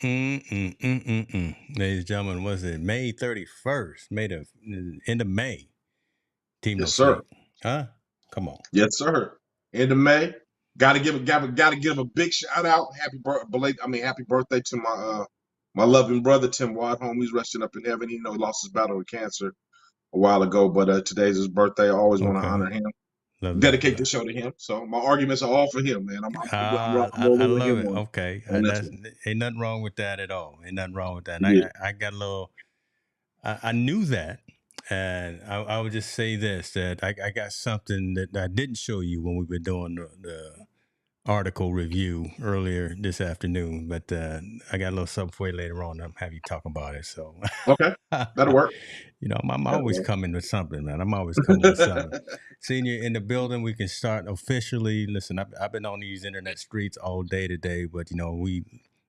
Ladies and gentlemen, was it May 31st? May the end of May. Team No Yes, sir. Sleep. Huh? Come on. Yes, sir. End of May. Gotta give a big shout out. Happy birthday to my loving brother Tim Wadholm. He's resting up in heaven. He lost his battle with cancer a while ago, but today's his birthday. I always want to Okay. honor him. Love that. Dedicate the show to him. So my arguments are all for him, man. I'm I rolling with love him it. on Okay. this That's one. ain't nothing wrong with that at all. Ain't nothing wrong with that. And Yeah. I got a little I knew that. And I would just say this that I got something that I didn't show you when we were doing the article review earlier this afternoon, but I got a little something for you later on. I'm have you talk about it. So, Okay. That'll work. I'm That'll always work. coming with something, man. I'm always coming with something. Seeing you in the building, we can start officially. Listen, I've been on these internet streets all day today, but we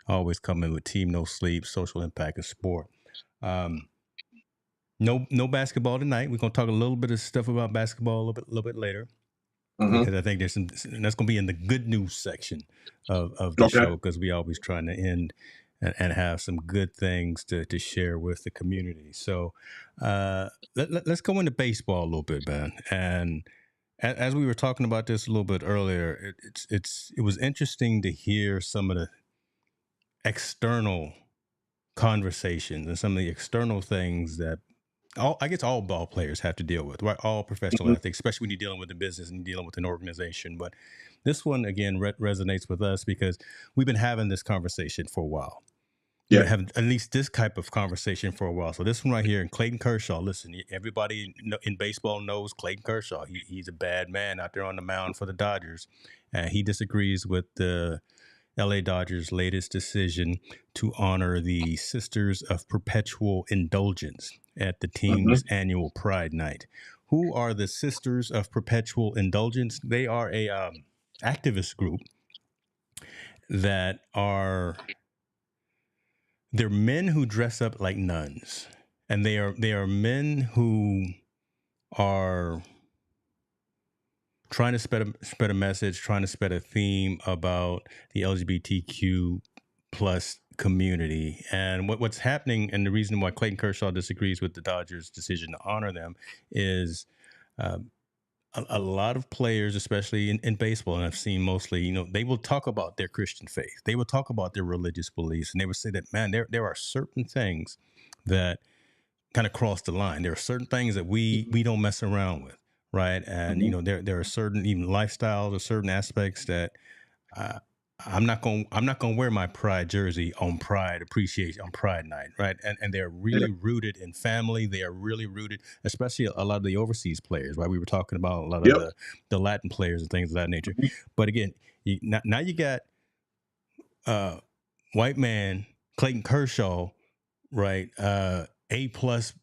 always come in with Team No Sleep, social impact of sport. Um, no basketball tonight. We're gonna talk a little bit of stuff about basketball little bit later Hmm. because I think there's some and that's going to be in the good news section of the Okay. show because we always trying to end and have some good things to share with the community. So let's go into baseball a little bit, man. And as we were talking about this a little bit earlier, it was interesting to hear some of the external conversations and some of the external things that I guess all ball players have to deal with, right? All professional Hmm. athletes, especially when you're dealing with a business and you're dealing with an organization. But this one again resonates with us because we've been having this conversation for a while. We've been Yeah. having at least this type of conversation for a while. So this one right here, and Clayton Kershaw. Listen, everybody in baseball knows Clayton Kershaw. He's a bad man out there on the mound for the Dodgers, and he disagrees with the LA Dodgers' latest decision to honor the Sisters of Perpetual Indulgence at the Hmm. team's annual Pride Night. Who are the Sisters of Perpetual Indulgence? They are a activist group that are they're men who dress up like nuns, and they are men who are trying to spread a message, trying to spread a theme about the LGBTQ plus community. And what's happening, and the reason why Clayton Kershaw disagrees with the Dodgers' decision to honor them is uh, a lot of players, especially in baseball, and I've seen mostly, they will talk about their Christian faith. They will talk about their religious beliefs, and they would say that, man, there are certain things that kind of cross the line. There are certain things that we don't mess around with, right? And Hmm. there are certain even lifestyles or certain aspects that uh, I'm not gonna wear my Pride jersey on Pride Appreciation on Pride Night, right? And they're Yeah. really rooted in family. They are really rooted, especially a lot of the overseas players, right? We were talking about a lot of Yep. the Latin players and things of that nature. Mhm. But again, now you got uh, white man Clayton Kershaw, right? A plus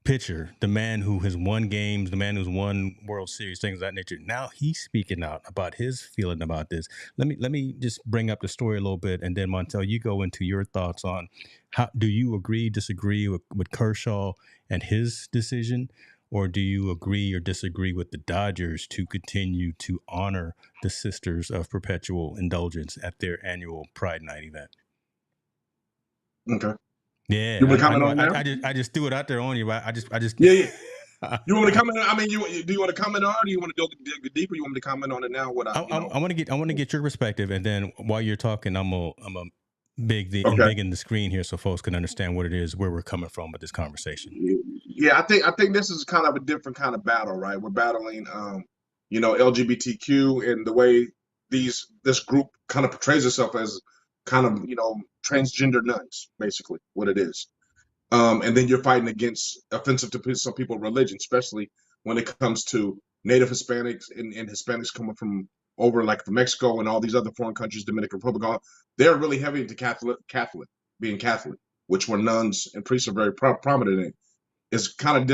pitcher, the man who has won games, the man who's won World Series, things of that nature. Now he's speaking out about his feeling about this. Let me just bring up the story a little bit, and then Montel, you go into your thoughts on how do you agree, disagree with Kershaw and his decision, or do you agree or disagree with the Dodgers to continue to honor the Sisters of Perpetual Indulgence at their annual Pride Night event? Okay. Yeah, You want to I comment know. on it now? I just threw it out there on you, right? I just. Yeah, yeah. You want me to comment? I mean, do you want to comment on it? Or do you want to dig deeper? You want me to comment on it now? I want to get your perspective, and then while you're talking, I'm a Okay. big in the screen here so folks can understand what it is where we're coming from with this conversation. Yeah, I think this is kind of a different kind of battle, right? We're battling, LGBTQ and the way this group kind of portrays itself as kind of transgender nuns, basically what it is. And then you're fighting against offensive to some people's religion, especially when it comes to Native Hispanics and Hispanics coming from over like from Mexico and all these other foreign countries, Dominican Republic. They're really heavy into being Catholic, which where nuns and priests are very prominent in. It's kind of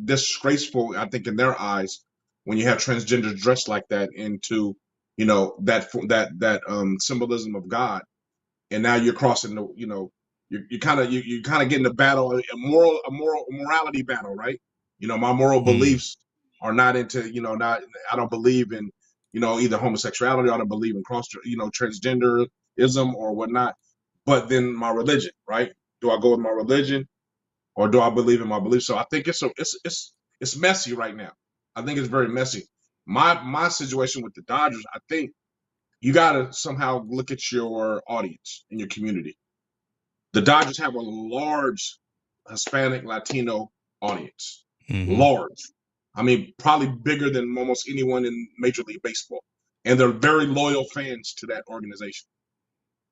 disgraceful, I think, in their eyes when you have transgenders dressed like that into that symbolism of God, and now you're crossing the you kind of getting a battle, a morality battle, right? My moral Mm, beliefs are not into not I don't believe in either homosexuality. I don't believe in transgenderism or whatnot. but then my religion, right? Do I go with my religion or do I believe in my belief? So I think it's messy right now. I think it's very messy. My situation with the Dodgers, I think you got to somehow look at your audience and your community. The Dodgers have a large Hispanic Latino audience. Mm-hmm. Large. I mean, probably bigger than almost anyone in Major League Baseball. And they're very loyal fans to that organization.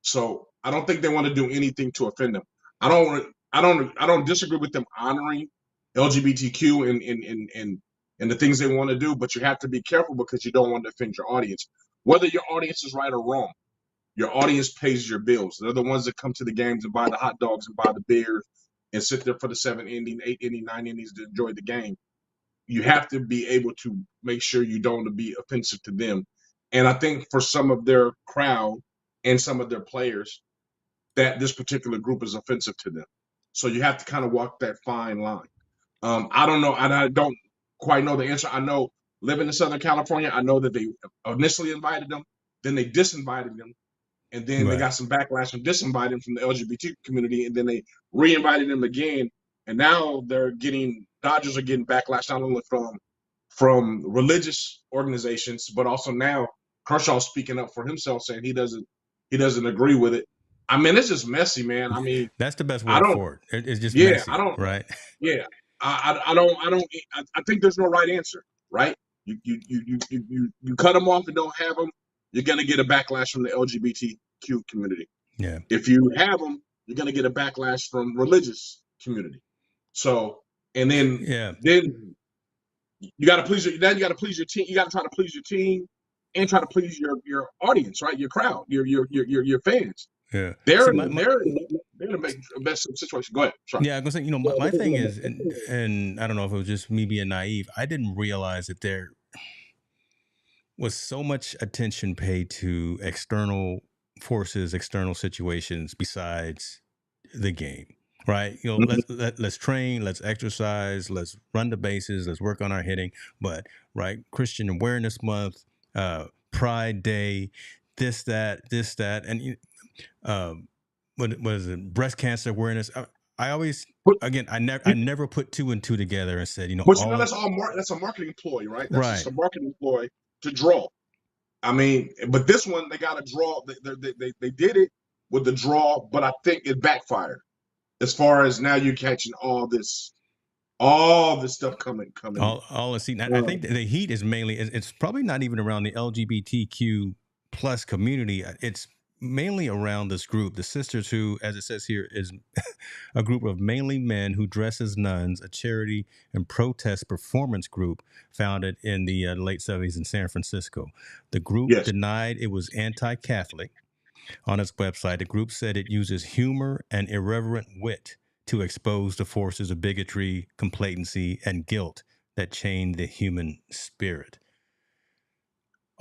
So I don't think they want to do anything to offend them. I don't disagree with them honoring LGBTQ and the things they want to do, but you have to be careful because you don't want to offend your audience. Whether your audience is right or wrong, your audience pays your bills. They're the ones that come to the games and buy the hot dogs and buy the beers and sit there for the 7 inning, 8 inning, 9 innings to enjoy the game. You have to be able to make sure you don't be offensive to them. And I think for some of their crowd and some of their players, that this particular group is offensive to them. So you have to kind of walk that fine line. I don't know, and I don't quite know the answer. I know living in Southern California, I know that they initially invited them, then they disinvited them, and then they got some backlash from disinviting from the LGBT community, and then they re-invited them again, and now Dodgers are getting backlash not only from religious organizations, but also now Kershaw speaking up for himself, saying he doesn't agree with it. I mean, it's just messy, man. I mean, that's the best word for it. It's just messy, right? Yeah, I think there's no right answer, right? You cut them off and don't have them, you're gonna get a backlash from the LGBTQ community. Yeah. If you have them, you're gonna get a backlash from religious community. So, and then you got to please your team. You got to try to please your team and try to please your audience, right? Your crowd, your fans. Yeah, they're in the best situation. Go ahead. Sorry. Yeah, I was gonna say, my thing is, and I don't know if it was just me being naive, I didn't realize that there was so much attention paid to external forces, external situations besides the game, right? Let's train, let's exercise, let's run the bases, let's work on our hitting. But right, Christian Awareness Month, Pride Day, this, that, and what is it? Breast cancer awareness. I always, again, I never put 2 and 2 together and said, But that's that's a marketing ploy, right? That's just a marketing ploy to draw. I mean, but this one they got to draw. They did it with the draw, but I think it backfired. As far as now, you're catching all this stuff coming. All the scene. I think the heat is mainly. It's probably not even around the LGBTQ plus community. It's mainly around this group, the Sisters, who, as it says here, is a group of mainly men who dress as nuns, a charity and protest performance group founded in the late 70s in San Francisco. The group denied it was anti-Catholic. On its website, the group said it uses humor and irreverent wit to expose the forces of bigotry, complacency, and guilt that chain the human spirit.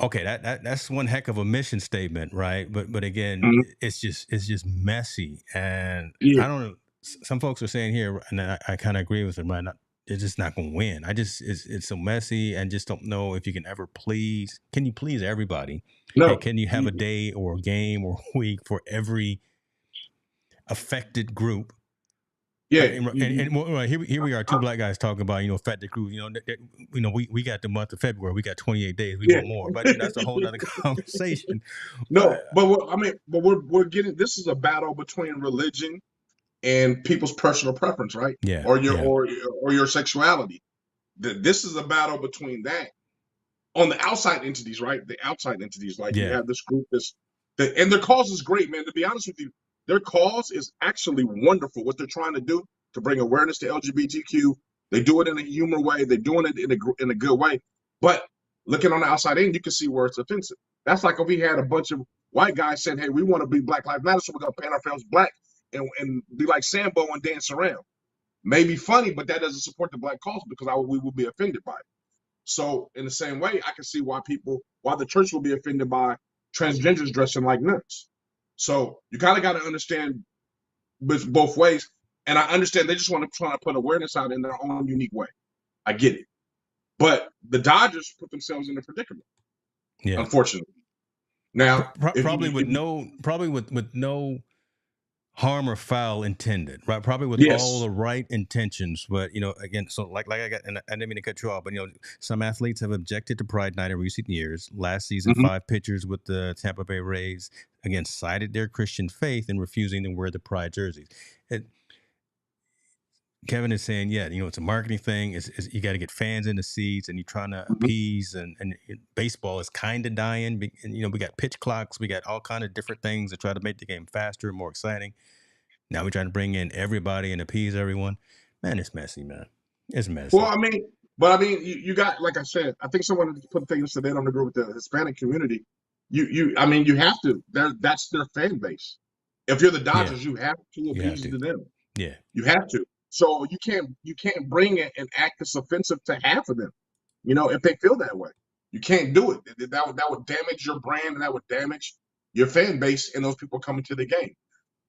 Okay, that's one heck of a mission statement, right? But again, it's just messy, and I don't know. Some folks are saying here, and I kind of agree with them, right? It's just not going to win. It's so messy, and just don't know if you can ever please. Can you please everybody? No. Hey, can you have a day or a game or a week for every affected group? Yeah, and here we are, 2 black guys talking about affected groups. We got the month of February, we got 28 days, we want more, but that's a whole other conversation. No, but we're getting, this is a battle between religion and people's personal preference, right? Yeah, or your sexuality. This is a battle between that on the outside entities, right? The outside entities, like you have this group, and their cause is great, man. To be honest with you. Their cause is actually wonderful. What they're trying to do to bring awareness to LGBTQ, they do it in a humor way. They're doing it in a good way. But looking on the outside in, you can see where it's offensive. That's like if we had a bunch of white guys saying, "Hey, we want to be Black Lives Matter, so we're gonna paint ourselves black and be like Sambo and dance around." Maybe funny, but that doesn't support the black cause because we will be offended by it. So in the same way, I can see why the church will be offended by transgenders dressing like nuns. So you kind of got to understand with both ways. And I understand they just want to try to put awareness out in their own unique way. I get it. But the Dodgers put themselves in a predicament. Yeah. Unfortunately. Now probably with no harm or foul intended, right? Probably with all Yes. the right intentions, but again, so like I got, and I didn't mean to cut you off, but some athletes have objected to Pride Night in recent years. Last season, Hmm. 5 pitchers with the Tampa Bay Rays again cited their Christian faith in refusing to wear the Pride jerseys. Kevin is saying, yeah, it's a marketing thing. It's you got to get fans in the seats, and you're trying to Hmm. appease, and baseball is kind of dying. And we got pitch clocks, we got all kind of different things to try to make the game faster, more exciting. Now we're trying to bring in everybody and appease everyone. Man, it's messy, man. It's messy. Well, you got, like I said, I think someone put things today on the group with the Hispanic community. You have to. That's their fan base. If you're the Dodgers, you have to appease to them. Yeah. You have to. So you can't bring it and act that's offensive to half of them. If they feel that way, you can't do it. That would damage your brand, and that would damage your fan base and those people coming to the game.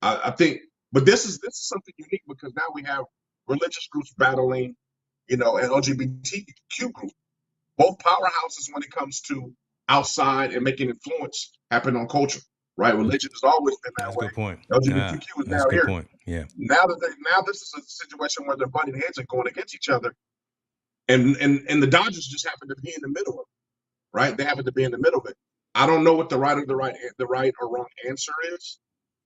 I think, but this is something unique because now we have religious groups battling, an LGBTQ group, both powerhouses when it comes to outside and making influence happen on culture. Right? Religion has always been that That's way. a good point. LGBTQ is That's now a good here. point. Yeah. Now this is a situation where their butting heads are going against each other, and the Dodgers just happen to be in the middle of it. Right? They happen to be in the middle of it. I don't know what the right or wrong answer is.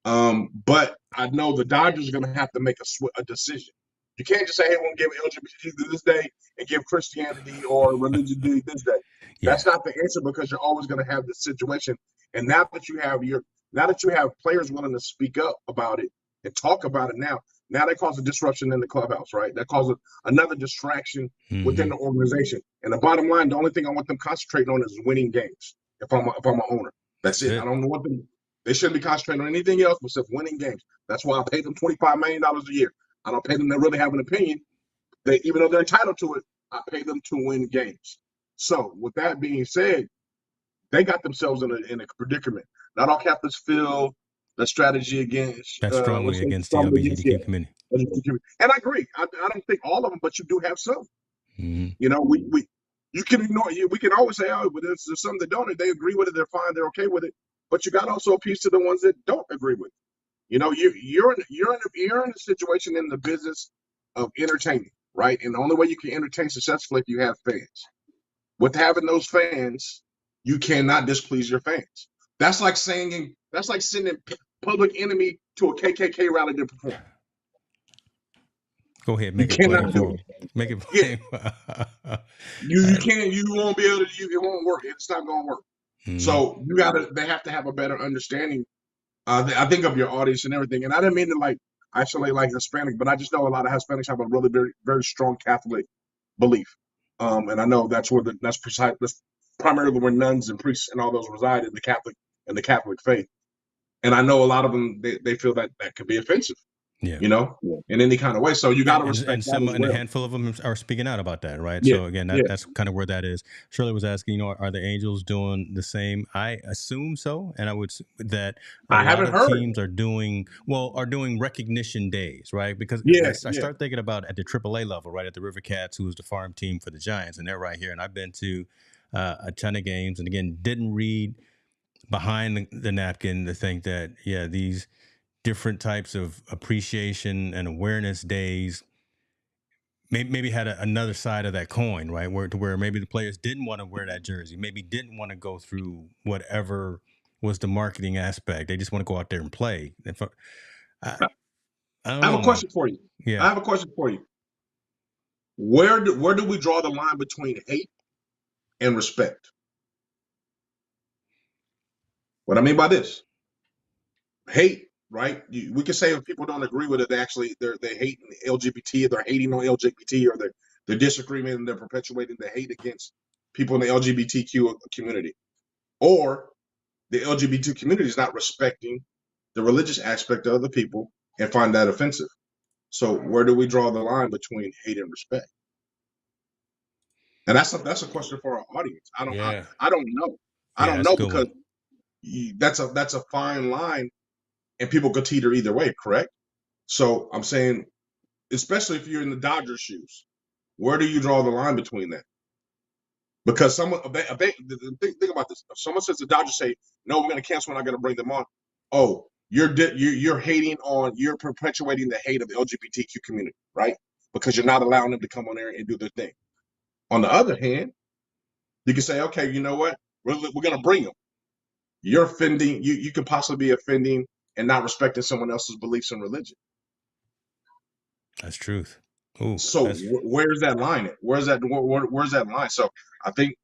But I know the Dodgers are going to have to make a decision. You can't just say, "Hey, we'll give LGBT this day and give Christianity or religion this day." Yeah. That's not the answer because you're always going to have this situation. And now that you have players willing to speak up about it and talk about it now that causes a disruption in the clubhouse, right? That causes another distraction within the organization. And the bottom line, the only thing I want them concentrating on is winning games. If I'm an owner, that's it. I don't know what they shouldn't be concentrating on anything else except winning games. That's why I pay them $25 million a year. I don't pay them to really have an opinion. Even though they're entitled to it, I pay them to win games. So with that being said, they got themselves in a predicament. Not all Catholics feel the strategy against strongly against the LGBTQ community. And I agree. I don't think all of them, but you do have some. Mm-hmm. You can ignore you. We can always say, "Oh, but there's some that don't. They agree with it. They're fine. They're okay with it." But you got to also appease to the ones that don't agree with it. You're in a situation in the business of entertaining, right? And the only way you can entertain successfully if you have fans. With having those fans, you cannot displease your fans. That's like sending Public Enemy to a KKK rally to perform. Go ahead, make it plain for them. Make it plain. Yeah. You can't. You won't be able to. It won't work. It's not going to work. Mm-hmm. So they have to have a better understanding. I think of your audience and everything. And I didn't mean to isolate Hispanic, but I just know a lot of Hispanics have a really very, very strong Catholic belief. And I know that's primarily where nuns and priests and all those reside in the Catholic faith. And I know a lot of them they feel that could be offensive. Yeah. In any kind of way. So you got to respect and that. And a handful of them are speaking out about that, right? Yeah. So again, that's kind of where that is. Shirley was asking, are the Angels doing the same? I assume so, and I would that a lot of teams are doing recognition days, right? Because I start thinking about at the AAA level, right, at the River Cats, who is the farm team for the Giants, and they're right here. And I've been to a ton of games, and again, didn't read behind the napkin to think that these different types of appreciation and awareness days maybe had another side of that coin, right? Where maybe the players didn't want to wear that jersey, maybe didn't want to go through whatever was the marketing aspect. They just want to go out there and play. I have a question for you. Yeah. I have a question for you. Where do we draw the line between hate and respect? What I mean by this, hate, right? We can say if people don't agree with it, they hate LGBT, or they're hating on LGBT, or they're disagreeing and they're perpetuating the hate against people in the LGBTQ community, or the LGBT community is not respecting the religious aspect of the people and find that offensive. So where do we draw the line between hate and respect? And that's a question for our audience. I don't know. I don't know because that's a fine line. And people could teeter either way, correct? So I'm saying, especially if you're in the Dodgers' shoes, where do you draw the line between that? Because think about this. If someone says the Dodgers say, "No, we're going to cancel. We're not going to bring them on." Oh, you're hating on, you're perpetuating the hate of the LGBTQ community, right? Because you're not allowing them to come on there and do their thing. On the other hand, you can say, okay, you know what? We're going to bring them. You're offending. You could possibly be offending and not respecting someone else's beliefs and religion. That's truth. Ooh, so where's that line at? Where's that line? So I think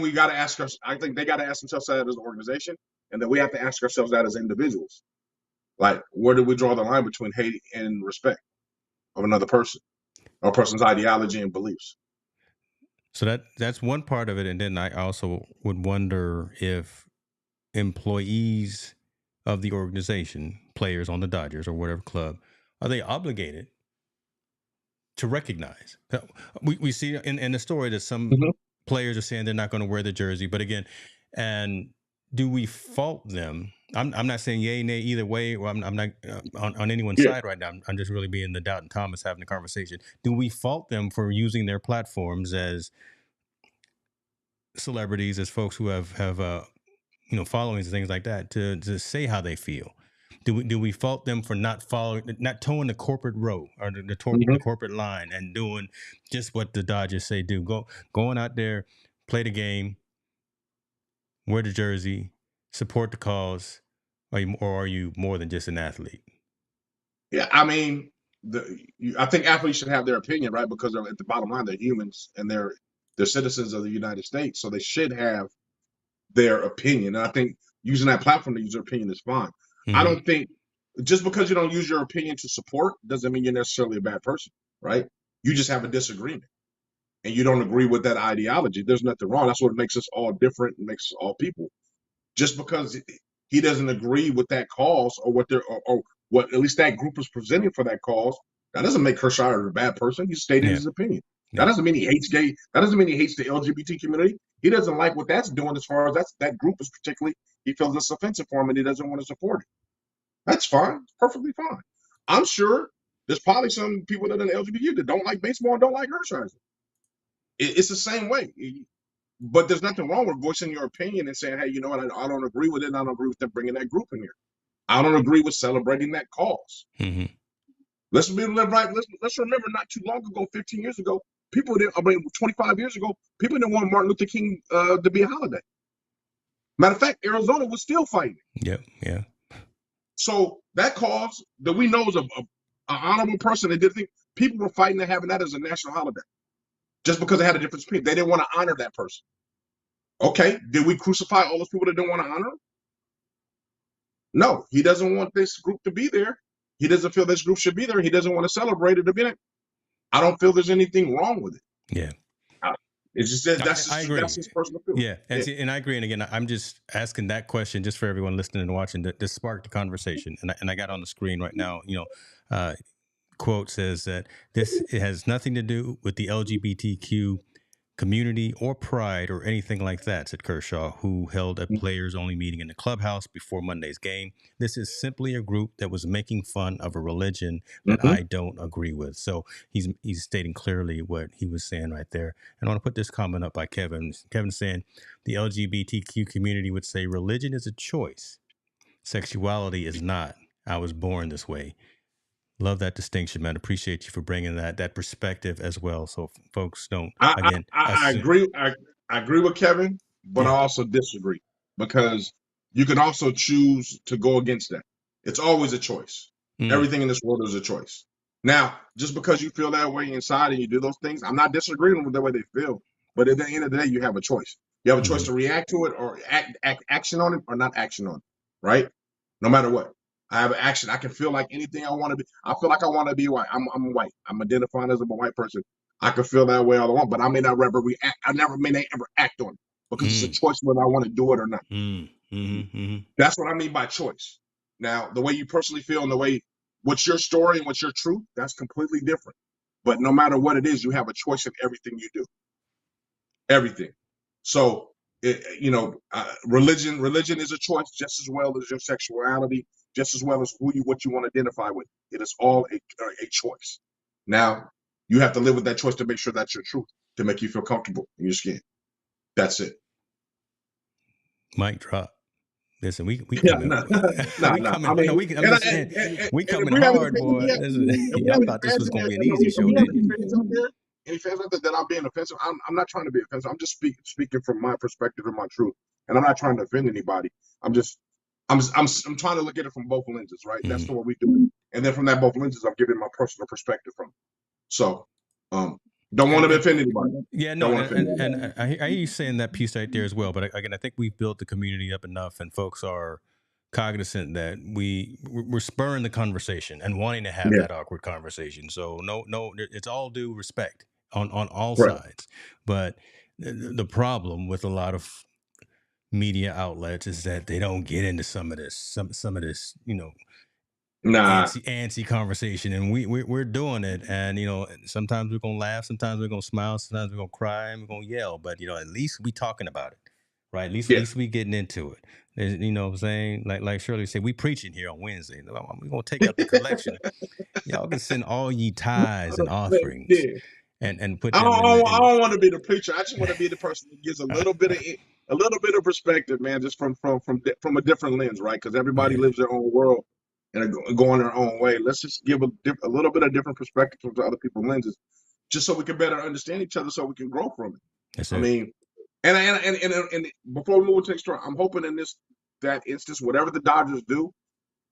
we got to ask us. I think they got to ask themselves that as an organization, and then we have to ask ourselves that as individuals. Like, where do we draw the line between hate and respect of another person, or a person's ideology and beliefs? So that's one part of it, and then I also would wonder if employees of the organization, players on the Dodgers or whatever club, are they obligated to recognize? We see in the story that some players are saying they're not going to wear the jersey, but again, and do we fault them? I'm not saying yay, nay, either way. Or I'm not on anyone's side right now. I'm just really being the Doubting Thomas having the conversation. Do we fault them for using their platforms as celebrities, as folks who have followings and things like that, to say how they feel? Do we fault them for not towing the corporate row or the corporate line and doing just what the Dodgers say do? Going out there, play the game, wear the jersey, support the cause, or are you more than just an athlete? Yeah, I mean, I think athletes should have their opinion, right? Because at the bottom line, they're humans and they're citizens of the United States, so they should have their opinion. And I think using that platform to use their opinion is fine. I don't think just because you don't use your opinion to support doesn't mean you're necessarily a bad person, right? You just have a disagreement and you don't agree with that ideology. There's nothing wrong. That's what makes us all different and makes us all people. Just because he doesn't agree with that cause or what what at least that group is presenting for that cause, that doesn't make Kershaw a bad person. He's stated his opinion. That doesn't mean he hates gay. That doesn't mean he hates the LGBT community. He doesn't like what that's doing as far as that group is particularly. He feels it's offensive for him and he doesn't want to support it. That's fine. It's perfectly fine. I'm sure there's probably some people that are in the LGBT that don't like baseball and don't like Hershiser. It's the same way. But there's nothing wrong with voicing your opinion and saying, hey, you know what, I don't agree with it, and I don't agree with them bringing that group in here. I don't agree with celebrating that cause. Let's remember not too long ago, 15 years ago, 25 years ago, people didn't want Martin Luther King to be a holiday. Matter of fact, Arizona was still fighting. Yeah. So that cause that we know is an honorable person that did think, people were fighting and having that as a national holiday just because they had a different opinion. They didn't want to honor that person. Okay, did we crucify all those people that didn't want to honor him? No, he doesn't want this group to be there. He doesn't feel this group should be there. He doesn't want to celebrate it a minute. I don't feel there's anything wrong with it. Yeah. It's just that's his personal feeling. Yeah, and I agree. And again, I'm just asking that question just for everyone listening and watching to spark the conversation. And I got on the screen right now, quote says that it has nothing to do with the LGBTQ community or pride or anything like that, said Kershaw, who held a players only meeting in the clubhouse before Monday's game. This is simply a group that was making fun of a religion that I don't agree with. So he's stating clearly what he was saying right there. And I want to put this comment up by Kevin. Kevin saying the LGBTQ community would say religion is a choice. Sexuality is not. I was born this way. Love that distinction, man. Appreciate you for bringing that perspective as well. So folks don't, again. I agree. I agree with Kevin, but I also disagree because you can also choose to go against that. It's always a choice. Everything in this world is a choice. Now, just because you feel that way inside and you do those things, I'm not disagreeing with the way they feel. But at the end of the day, you have a choice. You have a choice to react to it or action on it or not action on it, right? No matter what. I have action. I can feel like anything I want to be. I feel like I want to be white. I'm white. I'm identifying as a white person. I can feel that way all I want, but I may not ever react. I may not ever act on it because it's a choice whether I want to do it or not. That's what I mean by choice. Now, the way you personally feel and the way what's your story and what's your truth, that's completely different. But no matter what it is, you have a choice in everything you do. Everything. So, religion is a choice just as well as your sexuality, just as well as what you want to identify with. It is all a choice. Now, you have to live with that choice to make sure that's your truth, to make you feel comfortable in your skin. That's it. Mic drop. Listen, we Yeah, coming, no, we no. coming. I mean, No, we. I'm and, just I- saying, we and if coming we have any, hard, boy. Listen, if we y'all have any thought this fans was in gonna there, be an and easy if show, we have didn't any you? fans out there, any fans out there that I'm being offensive, I'm not trying to be offensive. I'm just speaking from my perspective and my truth, and I'm not trying to offend anybody. I'm just I'm trying to look at it from both lenses, right? That's Mhm. what we do, and then from that both lenses, I'm giving my personal perspective from it. So, don't want to And offend anybody. yeah, no, Don't want to offend and anybody. I hear you saying that piece right there as well. But again, I think we've built the community up enough, and folks are cognizant that we're spurring the conversation and wanting to have Yeah, that awkward conversation. So no, it's all due respect on all right. sides. But the problem with a lot of media outlets is that they don't get into some of this, Nah, antsy conversation, and we're doing it. And sometimes we're gonna laugh, sometimes we're gonna smile, sometimes we're gonna cry, and we're gonna yell, but at least we talking about it, right? yeah. At least we getting into it. You know what I'm saying? Like Shirley said, we preaching here on Wednesday. We're gonna take up the collection. Y'all can send all ye tithes and offerings Yeah. and put I them don't, in I don't want to be the preacher. I just want to be the person that gives a little bit of perspective, man, just from a different lens, right? Because everybody yeah, lives their own world and are going their own way. Let's just give a little bit of different perspective from other people's lenses, just so we can better understand each other, so we can grow from it. that's I it. mean, and before we move to next story, I'm hoping in that instance, whatever the Dodgers do,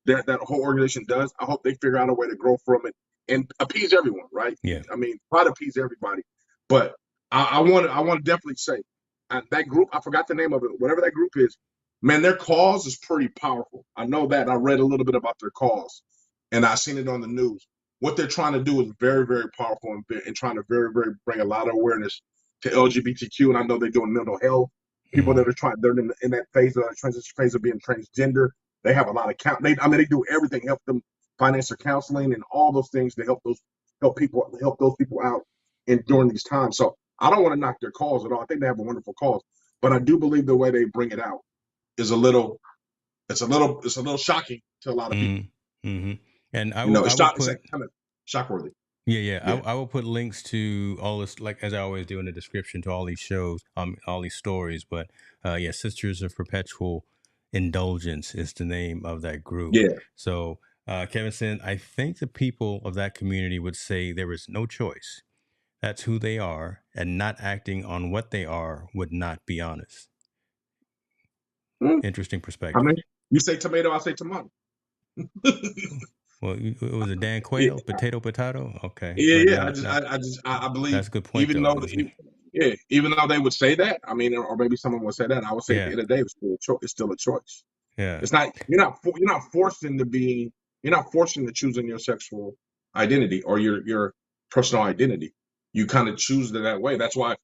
that whole organization does, I hope they figure out a way to grow from it and appease everyone, right? Yeah. I mean, try to appease everybody. But I want to definitely say that group, I forgot the name of it, whatever that group is, man, their cause is pretty powerful. I know that. I read a little bit about their cause, and I seen it on the news. What they're trying to do is very, very powerful and trying to very, very bring a lot of awareness to LGBTQ. And I know they're doing mental health. People Mhm. that are they're in that phase of transition phase of being transgender. They have a lot of they do everything, help them financial counseling and all those things to help those people out during these times. So I don't want to knock their cause at all. I think they have a wonderful cause, but I do believe the way they bring it out is it's a little shocking to a lot of people. Mm-hmm. And It's I will it's put kind of shockworthy. yeah. Yeah, I will put links to all this, like as I always do in the description, to all these shows, all these stories. But yeah, Sisters of Perpetual Indulgence is the name of that group. yeah. So Kevin said, I think the people of that community would say there is no choice. That's who they are, and not acting on what they are would not be honest. Mm. Interesting I perspective. mean, you say tomato, I say tomato. Well, it was a Dan Yeah, Quayle, potato. Okay, yeah, but yeah. no, no, I believe that's a good point even though. though yeah, even though they would say that, I mean, or maybe someone would say that, I would say at the Yeah, end of the day, it's still a choice. yeah. It's not you're not forced into being you're not forced into choosing your sexual identity or your personal identity. You kind of choose it that way. That's why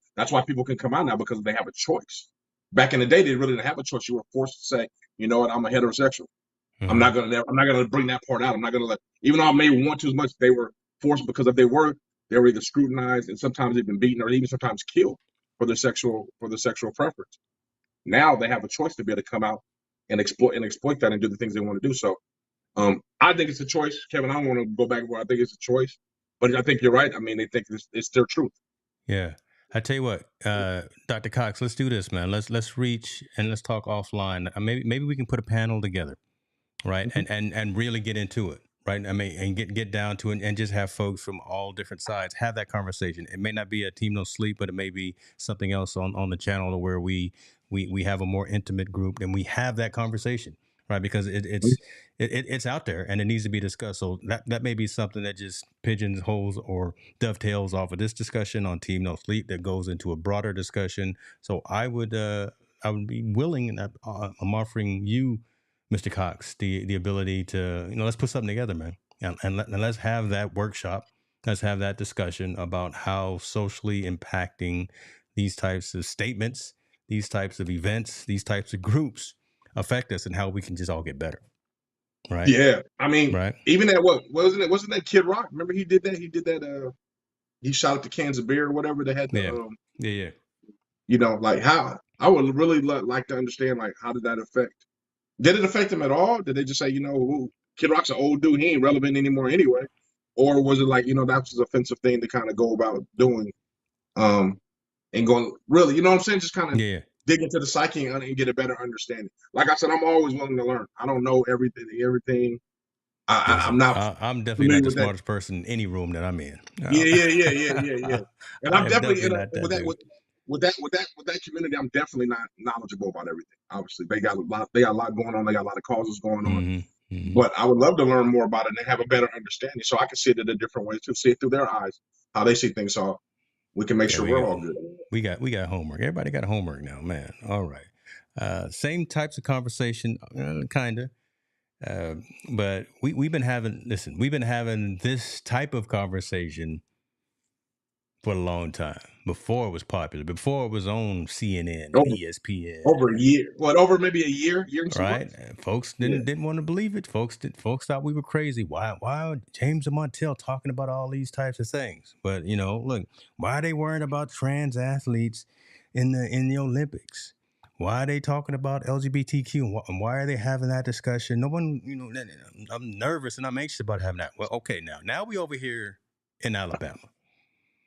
people can come out now because they have a choice. Back in the day, they really didn't have a choice. You were forced to say, you know what, I'm a heterosexual. Mm-hmm. I'm not gonna bring that part out. I'm not gonna let even though I may want to as much, they were forced because if they were either scrutinized and sometimes even beaten or even sometimes killed for their sexual preference. Now they have a choice to be able to come out and exploit that and do the things they want to do. So I think it's a choice, Kevin. I don't want to go back where I think it's a choice, but I think you're right. I mean, they think it's their truth. Yeah. I tell you what, Dr. Cox, let's do this, man. Let's reach and let's talk offline. Maybe we can put a panel together, right? Mhm. And really get into it, right? I mean, and get down to it and just have folks from all different sides have that conversation. It may not be a Team No Sleep, but it may be something else on the channel where we have a more intimate group and we have that conversation, right? Because it's out there and it needs to be discussed. So that may be something that just pigeonholes or dovetails off of this discussion on Team No Sleep that goes into a broader discussion. So I would be willing, and I'm offering you, Mr. Cox, the ability to, let's put something together, man, and let's have that workshop. Let's have that discussion about how socially impacting these types of statements, these types of events, these types of groups affect us, and how we can just all get better. Right. Yeah, I mean, Right. even that wasn't that Kid Rock? Remember he did that? He did that. He shot up the cans of beer or whatever. They had the Yeah. Yeah. like how I would really like to understand like how did that affect? Did it affect him at all? Did they just say, Kid Rock's an old dude, he ain't relevant anymore anyway? Or was it like, that was an offensive thing to kind of go about doing, and going really, you know what I'm saying? Just kind of Yeah. dig into the psyche and get a better understanding. Like I said, I'm always willing to learn. I don't know everything. Yes, I'm not I'm definitely familiar not the with that. smartest person in any room that I'm in. Yeah. And I I'm am definitely definitely not with that that dude. with that community. I'm definitely not knowledgeable about everything. Obviously, they got a lot. They got a lot going on. They got a lot of causes going on. But I would love to learn more about it and have a better understanding, so I can see it in a different way too. See it through their eyes, how they see things. So we can make There sure we we're go. all good. We got homework. Everybody got homework now, man. All right. Same types of conversation, kinda. Uh, but we've been having we've been having this type of conversation for a long time. Before it was popular, before it was on CNN and Over ESPN, over a year. What, over maybe a year and some right? months? And folks Yeah. didn't want to believe it. Folks thought we were crazy. Why James Montel talking about all these types of things? But look, why are they worrying about trans athletes in the Olympics? Why are they talking about LGBTQ? And why are they having that discussion? No one, I'm nervous and I'm anxious about having that. Well, okay, now we over here in Alabama.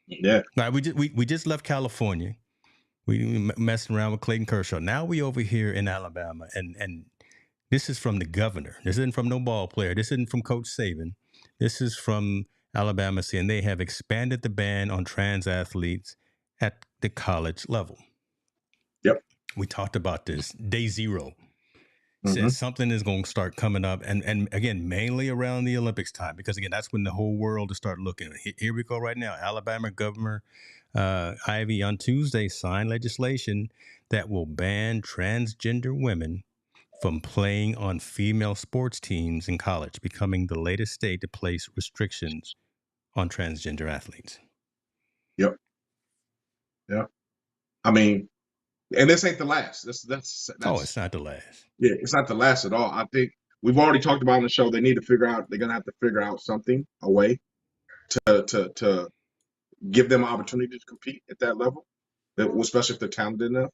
Yeah. Right, we just left California. We messing around with Clayton Kershaw. Now we over here in Alabama, and this is from the governor. This isn't from no ball player. This isn't from Coach Saban. This is from Alabama saying they have expanded the ban on trans athletes at the college level. Yep. We talked about this day zero. Mm-hmm. Says something is going to start coming up, and again, mainly around the Olympics time, because again, that's when the whole world will start looking. Here we go right now. Alabama Governor Ivey on Tuesday signed legislation that will ban transgender women from playing on female sports teams in college, becoming the latest state to place restrictions on transgender athletes. Yep. Yeah. I mean, and this ain't the last. That's Oh, it's not the last. Yeah, it's not the last at all. I think we've already talked about on the show. They need to figure out. They're gonna have to figure out something, a way to give them an opportunity to compete at that level, especially if they're talented enough.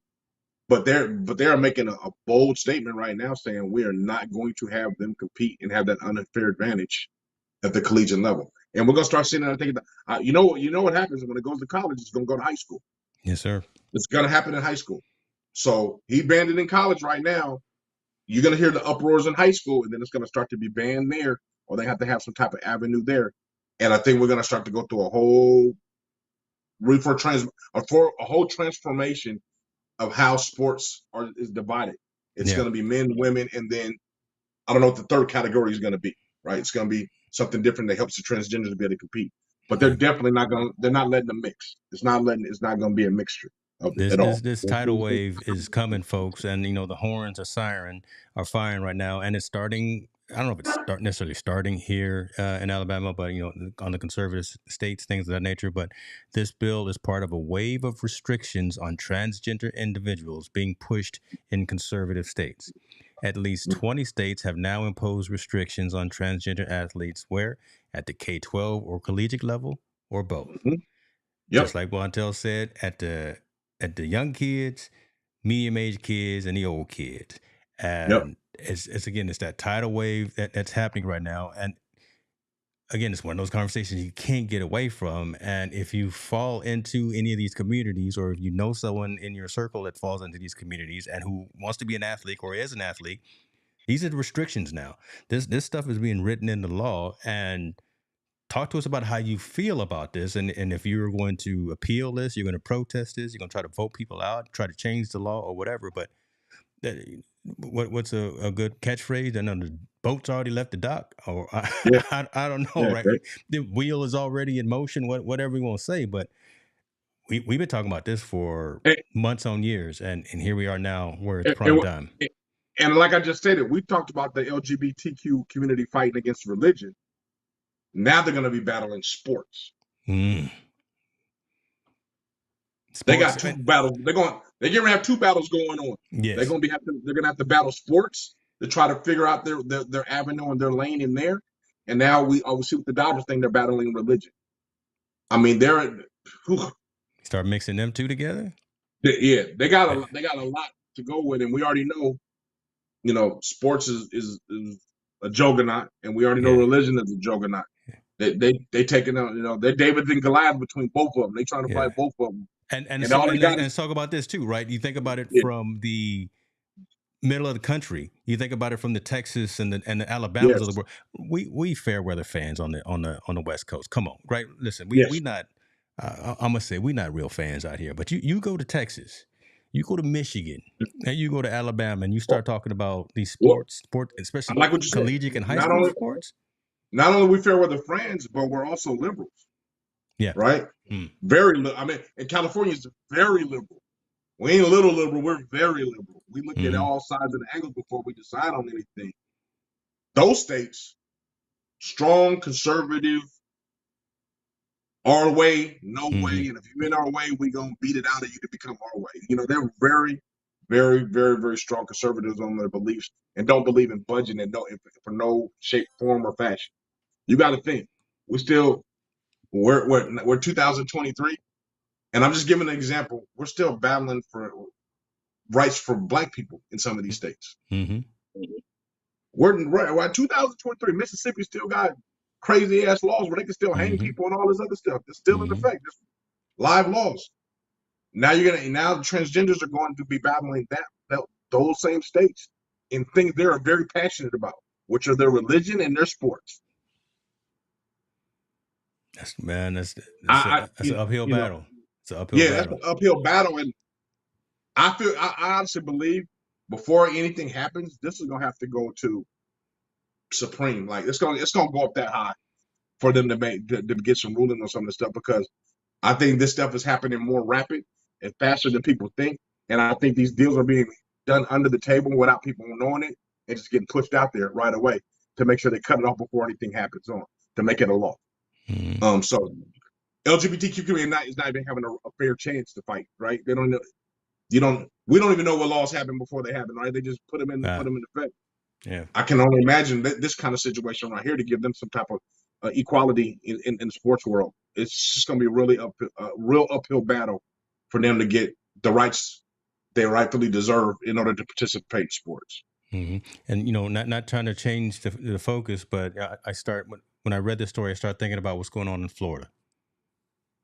But they're making a bold statement right now, saying we are not going to have them compete and have that unfair advantage at the collegiate level. And we're gonna start seeing that. I think you know what happens when it goes to college. It's gonna go to high school. Yes, sir. It's gonna happen in high school. So he banned it in college right now. You're going to hear the uproars in high school, and then it's going to start to be banned there, or they have to have some type of avenue there. And I think we're going to start to go through a whole a whole transformation of how sports is divided. It's going to be men, women, and then I don't know what the third category is going to be. Right? It's going to be something different that helps the transgenders to be able to compete. But they're definitely not going. They're not letting them mix. It's not going to be a mixture. This tidal wave is coming, folks, and the horns are firing right now, and it's starting. I don't know if it's necessarily starting here in Alabama, but on the conservative states, things of that nature. But this bill is part of a wave of restrictions on transgender individuals being pushed in conservative states. At least 20 states have now imposed restrictions on transgender athletes, where at the K-12 or collegiate level, or both. Mm-hmm. Yep. Just like Montel said, at the young kids, medium age kids, and the old kids. And it's that tidal wave that's happening right now. And again, it's one of those conversations you can't get away from. And if you fall into any of these communities, or if you know someone in your circle that falls into these communities and who wants to be an athlete or is an athlete, these are the restrictions now. This stuff is being written into law. And talk to us about how you feel about this, and if you're going to appeal this, you're going to protest this, you're going to try to vote people out, try to change the law or whatever. But what's a good catchphrase? I know the boat's already left the dock, or I don't know, right? The wheel is already in motion, whatever we want to say. But we've been talking about this for months on years, and here we are now where it's prime time. And like I just stated, we talked about the LGBTQ community fighting against religion. Now they're going to be battling sports. They got two battles. They're going to have two battles going on. Yes. They're going to have to battle sports to try to figure out their avenue and their lane in there. And now we see with the Dodgers thing, they're battling religion. I mean, start mixing them two together. They got a lot to go with, and we already know, sports is a juggernaut, and we already know religion is a juggernaut. They taking out, they're David and Goliath between both of them. They trying to fight both of them. And And so all they and got let's is talk about this too, right? You think about it yeah, from the middle of the country. You think about it from the Texas and the Alabamas of the yes, world. We fair weather fans on the West Coast. Come on, right? Listen, we yes. not. I'm gonna say we not real fans out here. But you go to Texas, you go to Michigan, and you go to Alabama, and you Well, start talking about these well, sport, I especially like what you said. collegiate and high Not school only sports. we fair weather friends, but we're also liberals, Yeah. right? Mm. I mean, and California is very liberal. We ain't a little liberal. We're very liberal. We look at Hmm. all sides of the angles before we decide on anything. Those states, strong, conservative, our way, no Hmm. way. And if you're in our way, we're going to beat it out of you to become our way. You know, they're very, very, very, very strong conservatives on their beliefs and don't believe in budging in for no shape, form, or fashion. You got to think. We still, we're 2023. And I'm just giving an example. We're still battling for rights for black people in some of these states. Hmm. We're at 2023. Mississippi still got crazy ass laws where they can still hang Hmm. people and all this other stuff. It's still in Hmm. effect. Just live laws. Now the transgenders are going to be battling that those same states in things they are very passionate about, which are their religion and their sports. That's an uphill You know, battle. It's an uphill yeah, that's battle. an uphill battle, and I honestly believe before anything happens, this is gonna have to go to Supreme. Like it's gonna go up that high for them to get some ruling on some of this stuff because I think this stuff is happening more rapid and faster than people think. And I think these deals are being done under the table without people knowing it and just getting pushed out there right away to make sure they cut it off before anything happens on to make it a law. Hmm. So LGBTQ community is not even having a fair chance to fight, right? They don't know. We don't even know what laws happen before they happen, right? They just put them in effect. Yeah. I can only imagine this kind of situation right here to give them some type of equality in the sports world. It's just going to be a real uphill battle for them to get the rights they rightfully deserve in order to participate in sports. Hmm. And not trying to change the focus, but I start when I read this story, I start thinking about what's going on in Florida.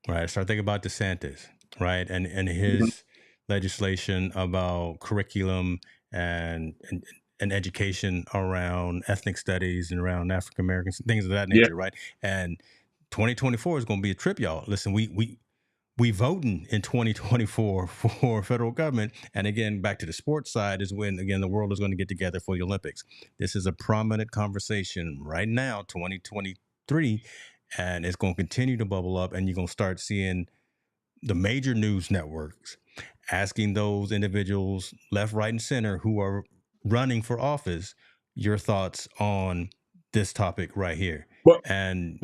Right. I start thinking about DeSantis, right, and Mhm. his legislation about curriculum and education around ethnic studies and around African Americans, things of that Yeah, nature, right? And 2024 is going to be a trip, y'all. Listen, we voting in 2024 for federal government, and again, back to the sports side is when again the world is going to get together for the Olympics. This is a prominent conversation right now, 2023, and it's going to continue to bubble up, and you're going to start seeing the major news networks asking those individuals left, right, and center who are running for office your thoughts on this topic right here. but And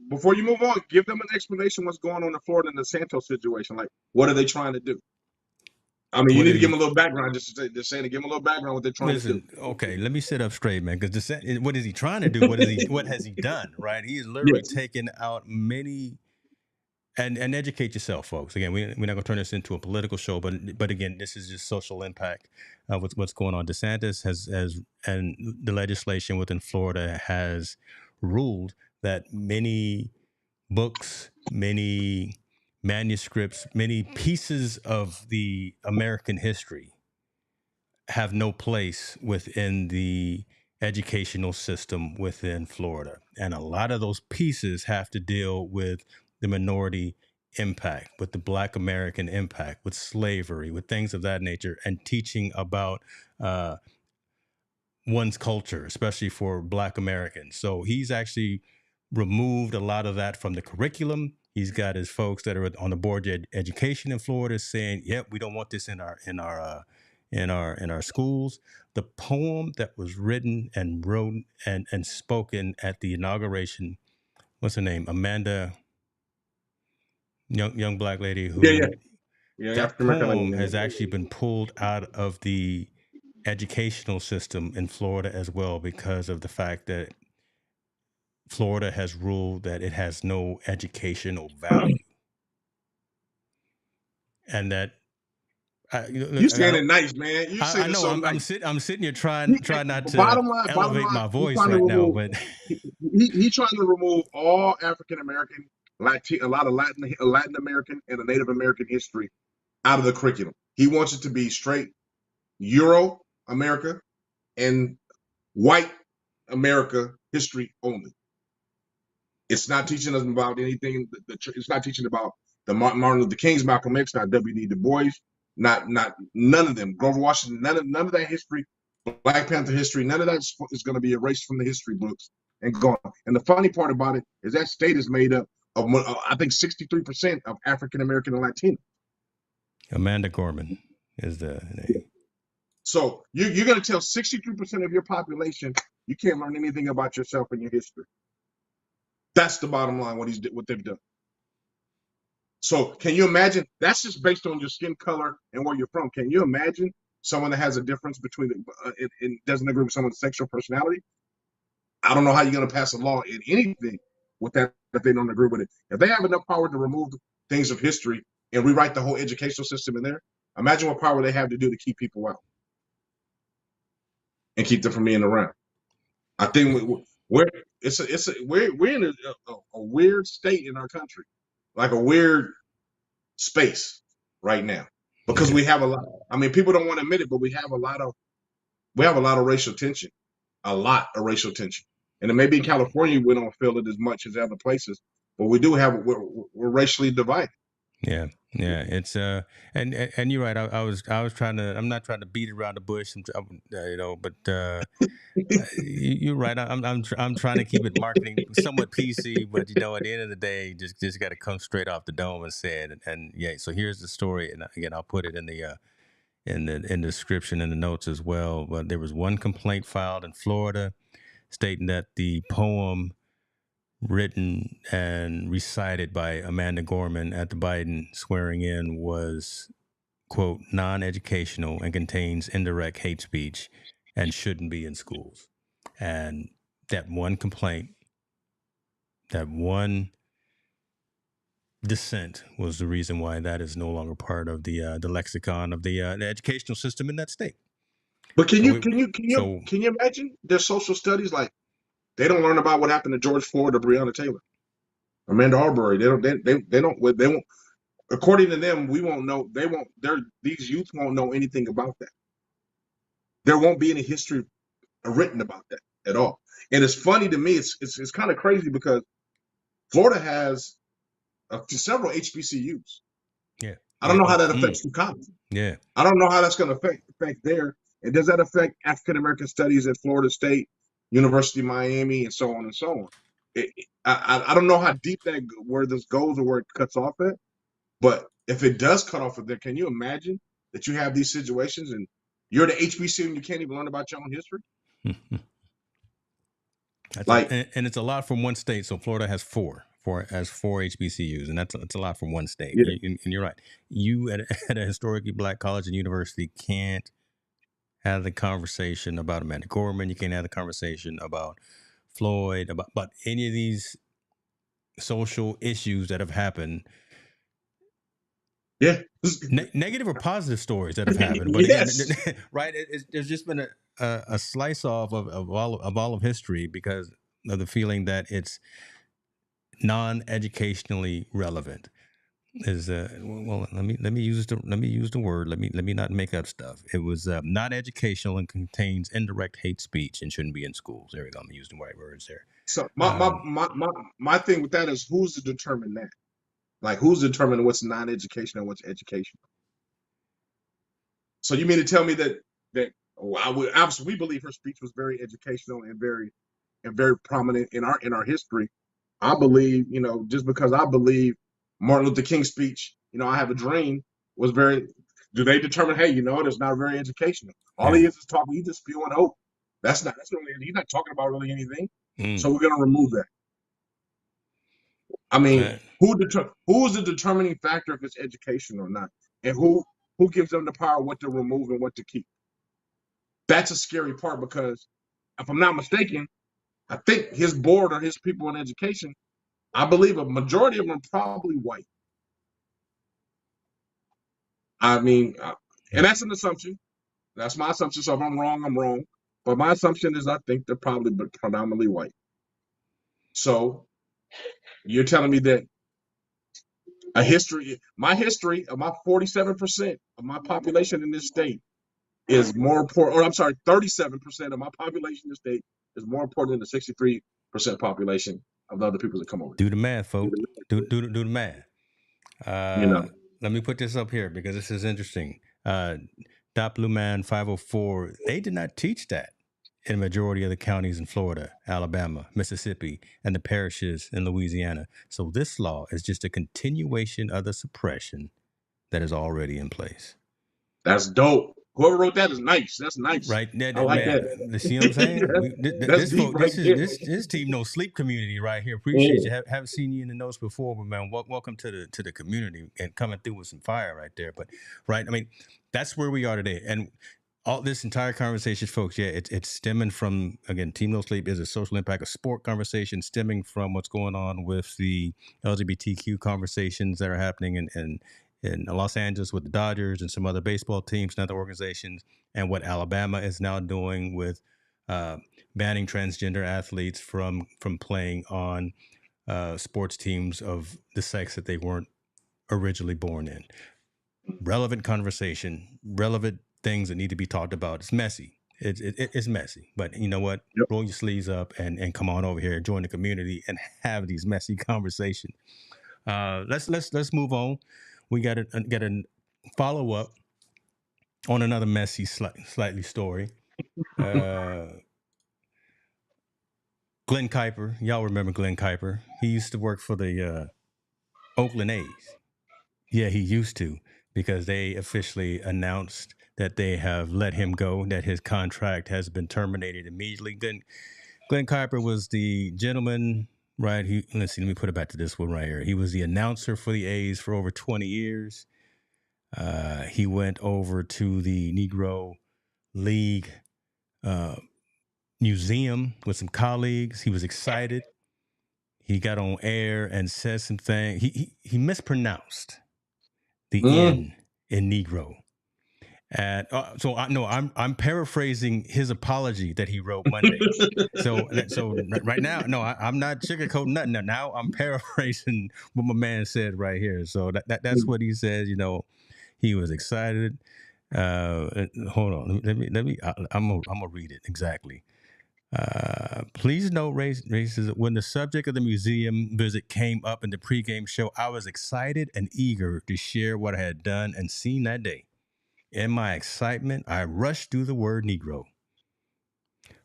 before you move on, give them an explanation what's going on in Florida in the Santos situation. Like, what are they trying to do? I mean, you what need is to give he? them a little background. Just saying to give them a little background what they're trying to do. Listen, okay, let me sit up straight, man. Because what is he trying to do? What has he done? Right? He is literally Yes. taken out many. And educate yourself, folks. Again, we're not going to turn this into a political show, but again, this is just social impact of what's going on. DeSantis has and the legislation within Florida has ruled that many books, many manuscripts, many pieces of the American history have no place within the educational system within Florida. And a lot of those pieces have to deal with the minority impact, with the Black American impact, with slavery, with things of that nature, and teaching about one's culture, especially for Black Americans. So he's actually removed a lot of that from the curriculum. He's got his folks that are on the board of education in Florida saying, "Yep, we don't want this in our schools." The poem that was written and wrote and spoken at the inauguration, what's her name? Amanda, young Black lady Yeah, yeah, who yeah. that African American poem has lady. actually been pulled out of the educational system in Florida as well because of the fact that Florida has ruled that it has no educational value, and that You saying it nice, man. You I saying it know so I'm nice. sitting here trying not to Bottom elevate line, my he's voice trying to right now, remove. but He trying to remove all African American a lot of Latin American and a Native American history out of the curriculum. He wants it to be straight Euro America and white America history only. It's not teaching us about anything. It's not teaching about the Martin Luther King's, Malcolm X, not W.D. Du Bois, not none of them. Grover Washington, none of that history, Black Panther history, none of that is going to be erased from the history books and gone. And the funny part about it is that state is made up of, I think, 63% of African American and Latino. Amanda Gorman is the name. So you're going to tell 63% of your population you can't learn anything about yourself and your history. That's the bottom line. What they've done. So can you imagine? That's just based on your skin color and where you're from. Can you imagine someone that has a difference between it doesn't agree with someone's sexual personality? I don't know how you're going to pass a law in anything with that if they don't agree with it. If they have enough power to remove things of history and rewrite the whole educational system in there, imagine what power they have to do to keep people out and keep them from being around. I think we're in a weird state in our country, like a weird space right now, because we have a lot. I mean, people don't want to admit it, but we have a lot of racial tension, and it may be in California we don't feel it as much as other places, but we do have we're racially divided. Yeah, it's and you're right. I was trying to. I'm not trying to beat around the bush, but you're right. I'm trying to keep it marketing somewhat PC, but at the end of the day, just got to come straight off the dome and say it. And yeah, so here's the story, and again, I'll put it in the description and the notes as well. But there was one complaint filed in Florida, stating that the poem written and recited by Amanda Gorman at the Biden swearing in was, quote, non-educational and contains indirect hate speech and shouldn't be in schools. And that one complaint, that one dissent was the reason why that is no longer part of the lexicon of the educational system in that state. But can you imagine their social studies? Like, they don't learn about what happened to George Floyd or Breonna Taylor, Amanda Arbery. They won't. According to them, we won't know. These youth won't know anything about that. There won't be any history written about that at all. And it's funny to me. It's kind of crazy because Florida has several HBCUs. Yeah. I don't know how that affects the college. Yeah. I don't know how that's going to affect there. And does that affect African American studies at Florida State, University of Miami, and so on and so on? I don't know how deep where this goes or where it cuts off at. But if it does cut off of there, can you imagine that you have these situations and you're the HBCU and you can't even learn about your own history? And it's a lot from one state. So Florida has four HBCUs, and that's a lot from one state. Yeah. And you're right. You at a historically Black college and university can't have the conversation about Amanda Gorman. You can't have the conversation about Floyd, about any of these social issues that have happened. Yeah. Negative or positive stories that have happened. But yes. Again, right, there's just been a slice off of all of history because of the feeling that it's non-educationally relevant. Is let me use the word. Let me not make up stuff. It was not educational and contains indirect hate speech and shouldn't be in schools. There we go. I'm using the right words there. So my thing with that is, who's to determine that? Like, who's determining what's non-educational and what's educational? So you mean to tell me that we believe her speech was very educational and very prominent in our history. I believe, just because I believe Martin Luther King's speech, I have a dream, was very. Do they determine? Hey, it's not very educational. All he is talking. He's just spewing hope. That's really. He's not talking about really anything. So we're gonna remove that. I mean, who's the determining factor if it's education or not, and who gives them the power what to remove and what to keep? That's a scary part because, if I'm not mistaken, I think his board or his people in education, I believe a majority of them are probably white. I mean, and that's an assumption. That's my assumption. So if I'm wrong, I'm wrong. But my assumption is I think they're probably predominantly white. So you're telling me that My history of my 47% of my population in this state is more important, or I'm sorry, 37% of my population in the state is more important than the 63% population of the other people that come over. Do the math, folks. Do the math. You know, Let me put this up here because this is interesting. Dot Blue Man 504, they did not teach that in a majority of the counties in Florida, Alabama, Mississippi, and the parishes in Louisiana. So this law is just a continuation of the suppression that is already in place. that's dope. Whoever wrote that is nice. That's nice. Right? I like man, that. See what I'm saying? That's deep right there. This team no sleep community right here. Appreciate you. Haven't seen you in the notes before, but man, welcome to the community and coming through with some fire right there. But right, I mean, that's where we are today, and all this entire conversation, folks. Yeah, it's stemming from, again, Team No Sleep is a social impact of sport conversation stemming from what's going on with the LGBTQ conversations that are happening in Los Angeles with the Dodgers and some other baseball teams and other organizations, and what Alabama is now doing with banning transgender athletes from playing on sports teams of the sex that they weren't originally born in. Relevant conversation, relevant things that need to be talked about. It's messy. It's messy, but you know what? Yep. Roll your sleeves up and come on over here, join the community, and have these messy conversations. Let's move on. We got a follow up on another messy, slightly story. Glenn Kuiper, y'all remember Glenn Kuiper? He used to work for the Oakland A's. Yeah, he used to, because they officially announced that they have let him go, that his contract has been terminated immediately. Glenn Kuiper was the gentleman, right? Let me put it back to this one right here. He was the announcer for the A's for over 20 years. He went over to the Negro League Museum with some colleagues. He was excited. He got on air and said some things. He mispronounced the N in Negro. And so I'm paraphrasing his apology that he wrote Monday. so right now, no, I'm not sugarcoating nothing. Now I'm paraphrasing what my man said right here. So that's what he says. You know, he was excited. Hold on, let me. I'm gonna read it exactly. Please note, racism. When the subject of the museum visit came up in the pregame show, I was excited and eager to share what I had done and seen that day. In my excitement, I rushed through the word Negro,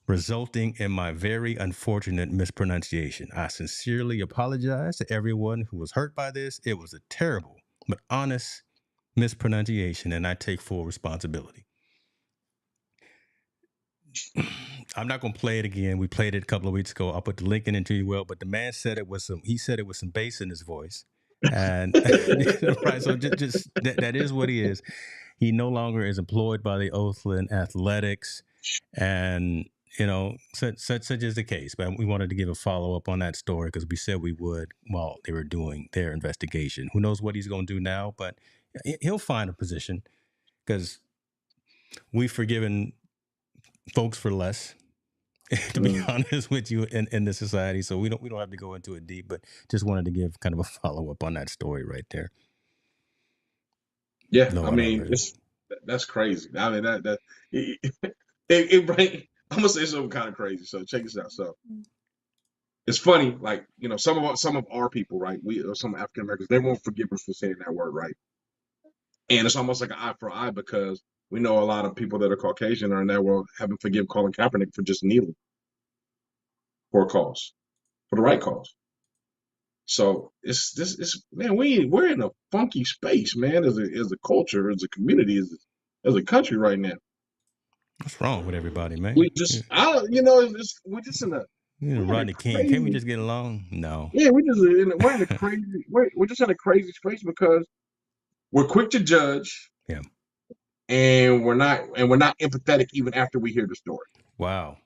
resulting in my very unfortunate mispronunciation. I sincerely apologize to everyone who was hurt by this. It was a terrible but honest mispronunciation, and I take full responsibility. I'm not going to play it again. We played it a couple of weeks ago. I'll put the link in into you, well, but the man said it with some bass in his voice. And right, so just that is what he is. He no longer is employed by the Oakland Athletics, and you know, such is the case. But we wanted to give a follow up on that story because we said we would while they were doing their investigation. Who knows what he's going to do now? But he'll find a position because we've forgiven folks for less. To be honest with you, in this society, so we don't have to go into it deep, but just wanted to give kind of a follow up on that story right there. Yeah, I mean, that's crazy. I mean, I'm gonna say something kind of crazy. So check this out. So it's funny, like, you know, some of our people, right? Some African Americans, they won't forgive us for saying that word, right? And it's almost like an eye for eye because we know a lot of people that are Caucasian are in that world haven't forgiven Colin Kaepernick for just kneeling for a cause, for the right cause. So it's man, we're in a funky space, man, as a culture, as a community, as a country right now. What's wrong with everybody, man? We just, we're just in a. Rodney King, can't we just get along? No. Yeah, we're in a crazy. We're just in a crazy space because we're quick to judge. Yeah. And we're not empathetic even after we hear the story. Wow,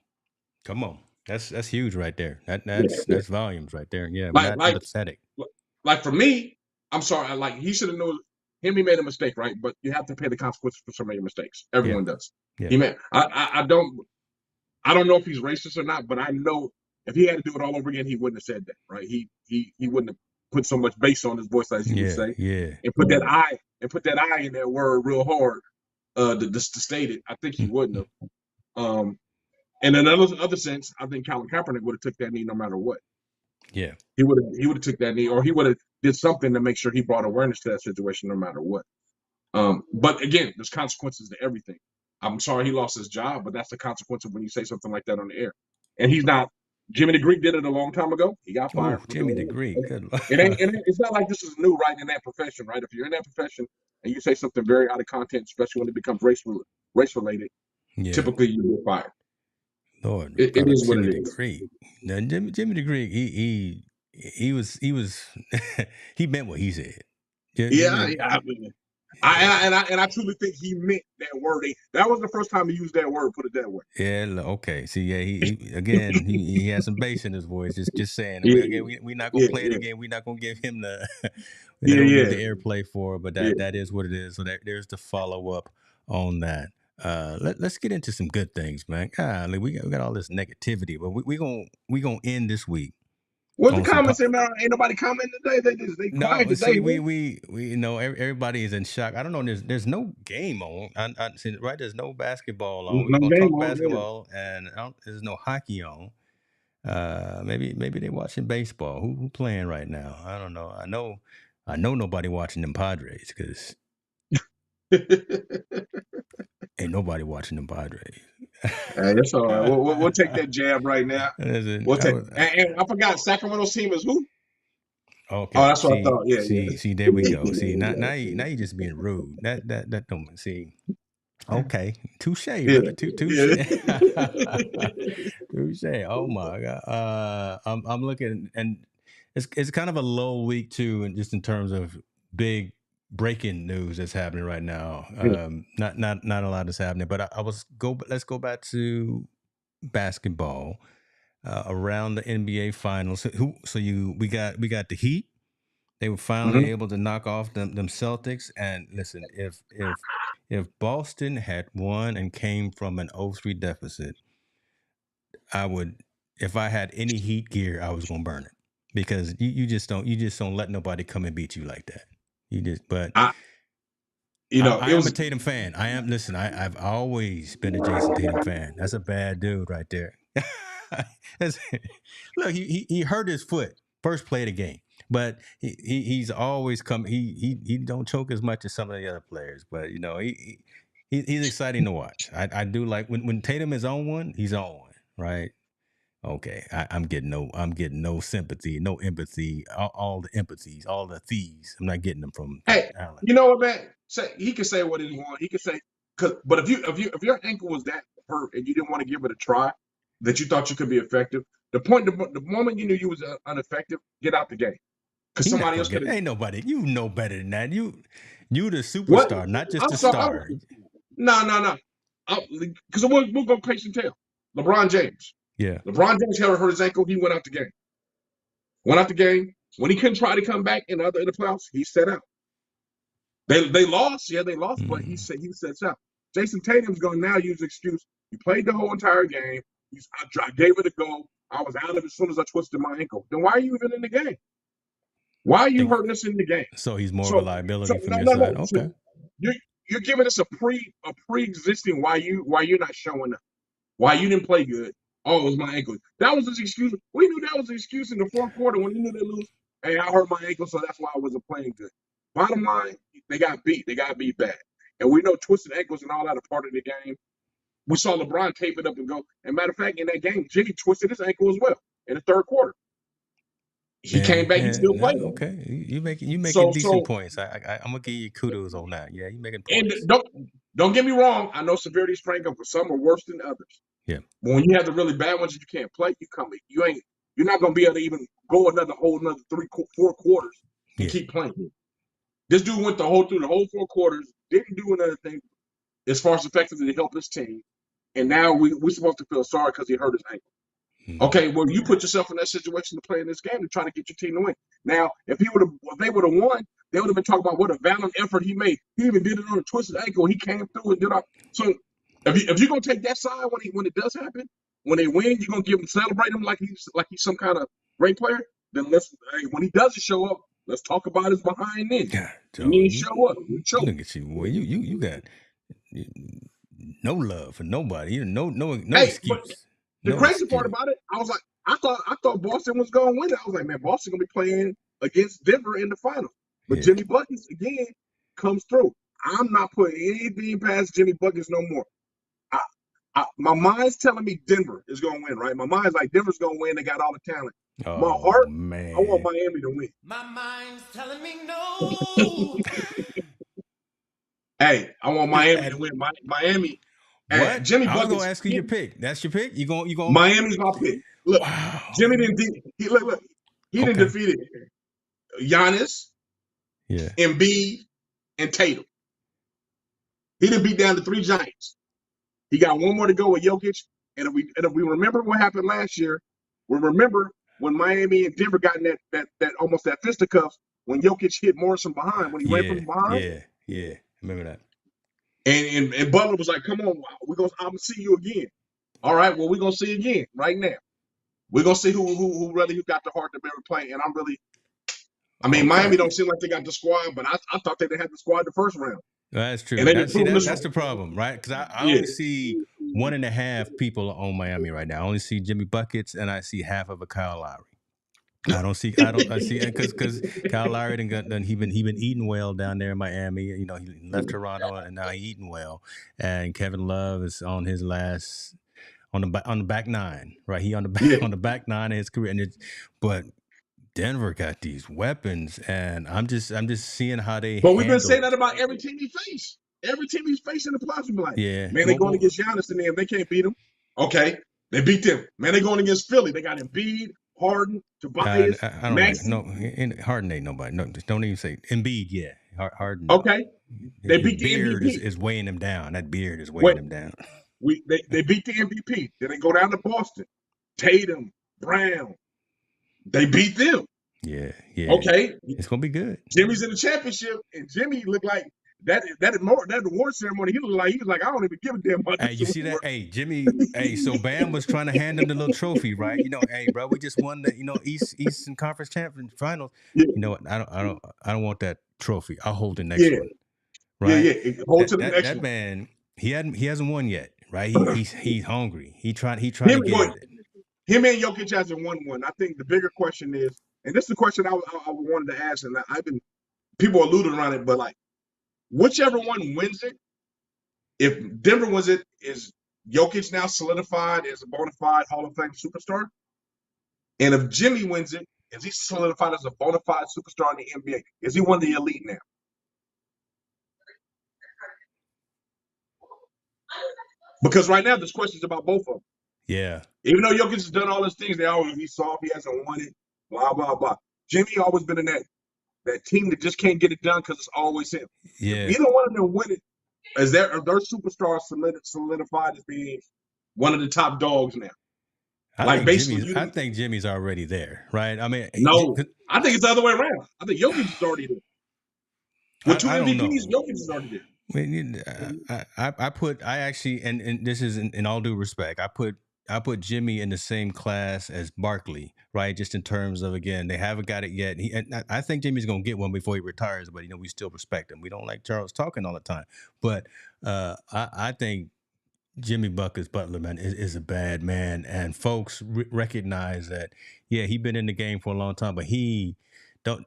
come on, that's huge right there. That's volumes right there. Yeah, like empathetic. Like for me, I'm sorry. Like he should have known. He made a mistake, right? But you have to pay the consequences for some of your mistakes. Everyone does. Yeah. I don't know if he's racist or not, but I know if he had to do it all over again, he wouldn't have said that, right? He wouldn't have put so much bass on his voice, as you would say, yeah. and put that I in that word real hard to state it. I think he wouldn't have. And in another sense, I think Colin Kaepernick would have took that knee no matter what. Yeah. He would have took that knee, or he would have did something to make sure he brought awareness to that situation no matter what. But again, there's consequences to everything. I'm sorry he lost his job, but that's the consequence of when you say something like that on the air. And he's not. Jimmy the Greek did it a long time ago. He got fired. Jimmy the Greek. It's not like this is new, right, in that profession, right? If you're in that profession and you say something very out of content, especially when it becomes race related, typically you get fired. Lord, it is what Jimmy it the is. Greek. Now, Jimmy the Greek, he was he meant what he said. I truly think he meant that word. That was the first time he used that word. Put it that way. Yeah. Okay. See. Yeah. He has some bass in his voice. Just saying. We're not gonna play it again. We're not gonna give him the. We're not gonna give the airplay for it. But that is what it is. So there's the follow up on that. Let's get into some good things, man. We got all this negativity, but we gonna end this week. What's the comments in there? Ain't nobody commenting today. They quiet today. See, we everybody is in shock. I don't know. There's no game on. I see, right. There's no basketball on. We're gonna talk basketball, and there's no hockey on. Maybe they're watching baseball. Who playing right now? I don't know. I know nobody watching them Padres because ain't nobody watching them Padres. That's all right. We'll take that jab right now. We'll take. And I forgot Sacramento's team is who? Okay. Oh, that's what I thought. Yeah. See, there we go. See, now you just being rude. That don't see. Okay, touche, brother. Touche. Touche. Oh my God. I'm looking, and it's kind of a low week too, and just in terms of big breaking news that's happening right now. Not a lot is happening, but let's go back to basketball. Around the NBA Finals, we got the Heat. They were finally able to knock off them Celtics. And listen, if Boston had won and came from an 0-3 deficit, I would. If I had any Heat gear, I was gonna burn it because you just don't let nobody come and beat you like that. I am a Tatum fan. I've always been a Jason Tatum fan. That's a bad dude right there. Look, he hurt his foot first play of the game, but he's always come. He don't choke as much as some of the other players, but he's exciting to watch. I do like when Tatum is on one, he's on one, right? Okay, I'm getting no sympathy, no empathy, all the empathies, all the thieves. I'm not getting them from. Hey, Allen. You know what, man? He can say what he wants. He can say but if your ankle was that hurt and you didn't want to give it a try, that you thought you could be effective, the moment you knew you was ineffective, get out the game because somebody else could. Ain't nobody. You know better than that. You the superstar, not just the star. No. Because we'll go patient tell. LeBron James. Yeah. LeBron James hurt his ankle. He went out the game. When he couldn't try to come back in the playoffs, he sat out. They lost. Yeah, they lost, but he sets out. Jason Tatum's going to now use the excuse. He played the whole entire game. I gave it a go. I was out of it as soon as I twisted my ankle. Then why are you even in the game? Why are you hurting us in the game? So he's more of a liability from your side. Okay. So you're giving us a pre-existing why you're not showing up. Why you didn't play good. Oh, it was my ankle. That was his excuse. We knew that was the excuse in the fourth quarter when he knew they lose. Hey, I hurt my ankle, so that's why I wasn't playing good. Bottom line, they got beat. They got beat bad. And we know twisted ankles and all that are part of the game. We saw LeBron tape it up and go. And matter of fact, in that game, Jimmy twisted his ankle as well in the third quarter. He came back. He still played. Okay, you making decent points. I'm gonna give you kudos on that. Yeah, you making points. And don't get me wrong. I know severity strength for some are worse than others. Yeah. But when you have the really bad ones that you can't play, you're not gonna be able to even go another 3-4 quarters and keep playing. This dude went through the whole 4 quarters, didn't do another thing as far as effectively to help his team, and now we're supposed to feel sorry because he hurt his ankle. Mm-hmm. Okay, well, you put yourself in that situation to play in this game to try to get your team to win. Now, if they would have won, they would have been talking about what a valiant effort he made. He even did it on a twisted ankle. He came through and did all. So if you're gonna take that side when it does happen, when they win, you're gonna celebrate him like he's some kind of great player. then when he doesn't show up, let's talk about his behind then. God, He Joe, didn't show up. We choked. look at you, boy. You got no love for nobody. No Hey, excuse. but the No crazy part excuse. about it, I was like, I thought Boston was going to win it. I was like, man, Boston going to be playing against Denver in the finals. But Yeah. Jimmy Buckets again comes through. I'm not putting anything past Jimmy Buckets no more. My mind's telling me Denver is going to win, right? My mind's like Denver's going to win. They got all the talent. My Oh heart, man, I want Miami to win. My mind's telling me no. Hey, I want Miami to win. Miami. What? Hey, Jimmy I was Buckets. gonna ask you your pick. That's your pick. You going? Miami's my pick. Look, Wow. Jimmy didn't. Look. He didn't defeat it. Giannis, Yeah, Embiid, and Tatum. He didn't beat down the 3 giants. He got one more to go with Jokic. And if we remember what happened last year, we remember when Miami and Denver got in that almost that fisticuffs when Jokic hit Morris from behind when he ran from behind. Yeah. Remember that. And Butler was like, "Come on, I'm gonna see you again." All right, well, we're gonna see again right now. We're gonna see who really got the heart to bear playing. And Miami don't seem like they got the squad, but I thought they had the squad the first round. That's true. And That's the problem, right? Because I only see 1.5 people on Miami right now. I only see Jimmy Buckets, and I see half of a Kyle Lowry. I see because Kyle Lowry he been eating well down there in Miami. You know, he left Toronto and now he's eating well. And Kevin Love is on his last on the back nine, right? He on the back nine of his career, but Denver got these weapons, and I'm just seeing how they. But we've been saying that about every team he faced. Every team he's facing in the playoffs, be like, man, they're going against Giannis and them. They can't beat him. Okay, they beat them. Man, they're going against Philly. They got Embiid, Harden, Tobias, I don't Harden ain't nobody. No, don't even say Embiid. Yeah, Harden. Okay, they beat the beard MVP. is weighing him down. That beard is weighing him down. They beat the MVP. Then they go down to Boston. Tatum, Brown. They beat them. Yeah. Okay, it's gonna be good. Jimmy's in the championship, and Jimmy looked like that award ceremony. He was like, I don't even give a damn about this. Hey, you see that? Hey, Jimmy. Hey, so Bam was trying to hand him the little trophy, right? You know, hey, bro, we just won the Eastern Conference Champions Finals. Yeah. You know what? I don't want that trophy. I'll hold the next one. Right? Yeah. Hold to the next that one. man, he hasn't won yet, right? He's hungry. He tried to get it. Him and Jokic hasn't won one. I think the bigger question is, and this is the question I wanted to ask, and people alluded around it, but like, whichever one wins it, if Denver wins it, is Jokic now solidified as a bona fide Hall of Fame superstar? And if Jimmy wins it, is he solidified as a bona fide superstar in the NBA? Is he one of the elite now? Because right now, this question is about both of them. Yeah. Even though Jokic has done all these things, he's soft, he hasn't won it, blah, blah, blah. Jimmy always been in that team that just can't get it done because it's always him. Yeah. If either one of them win it, are their superstars solidified as being one of the top dogs now? I think Jimmy's already there, right? I mean, no, I think it's the other way around. I think Jokic is already there. With 2 MVPs, Jokic is already there. I actually, and this is in all due respect, I put Jimmy in the same class as Barkley, right? Just in terms of, again, they haven't got it yet. I think Jimmy's gonna get one before he retires, but we still respect him. We don't like Charles talking all the time, but I think Jimmy Buckets Butler, man, is a bad man, and folks recognize that. Yeah, he's been in the game for a long time, but he don't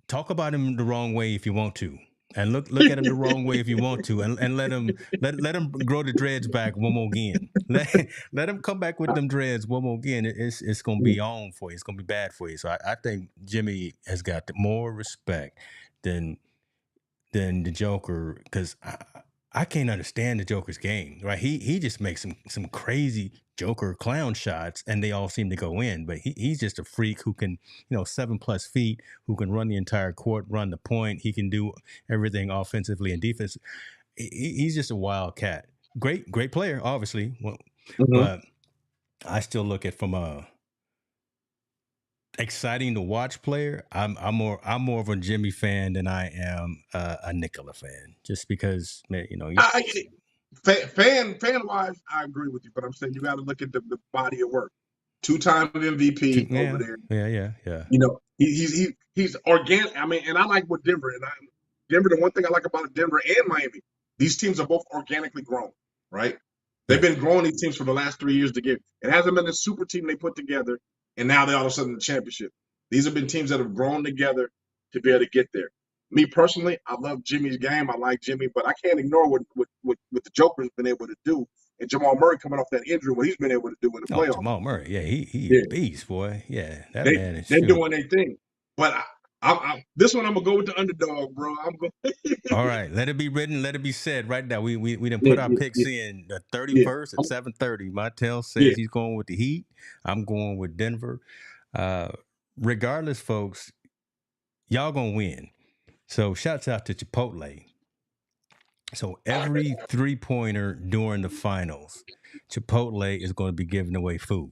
talk about him the wrong way if you want to. And look at him the wrong way if you want to, and let him grow the dreads back one more again. Let him come back with them dreads one more again. It's gonna be on for you. It's gonna be bad for you. So I think Jimmy has got more respect than the Joker, because I can't understand the Joker's game, right? He just makes some crazy Joker clown shots, and they all seem to go in. But he's just a freak who can, 7+ feet, who can run the entire court, run the point. He can do everything offensively and defense. He's just a wild cat. Great player, obviously. But I still look at from a exciting to watch player. I'm more of a Jimmy fan than I am a Nikola fan, just because, man, fan wise, I agree with you, but I'm saying you got to look at the body of work. two-time MVP over there. Yeah. You know, he's organic. I mean, and I like what Denver and Denver. The one thing I like about Denver and Miami, these teams are both organically grown, right? They've been growing these teams for the last 3 years to get. It hasn't been a super team they put together, and now they're all of a sudden in the championship. These have been teams that have grown together to be able to get there. Me personally, I love Jimmy's game. I like Jimmy, but I can't ignore what the Joker's been able to do. And Jamal Murray coming off that injury, what he's been able to do in the playoffs. Jamal Murray, yeah, he a beast, boy. Yeah, that man is. They're doing their thing. But this one I'm gonna go with the underdog, bro. I'm going. All right, let it be written, let it be said right now. We done put our picks in the 31st at 7:30. Montel says he's going with the Heat. I'm going with Denver. Regardless, folks, y'all gonna win. So shouts out to Chipotle. So every 3-pointer during the finals, Chipotle is going to be giving away food.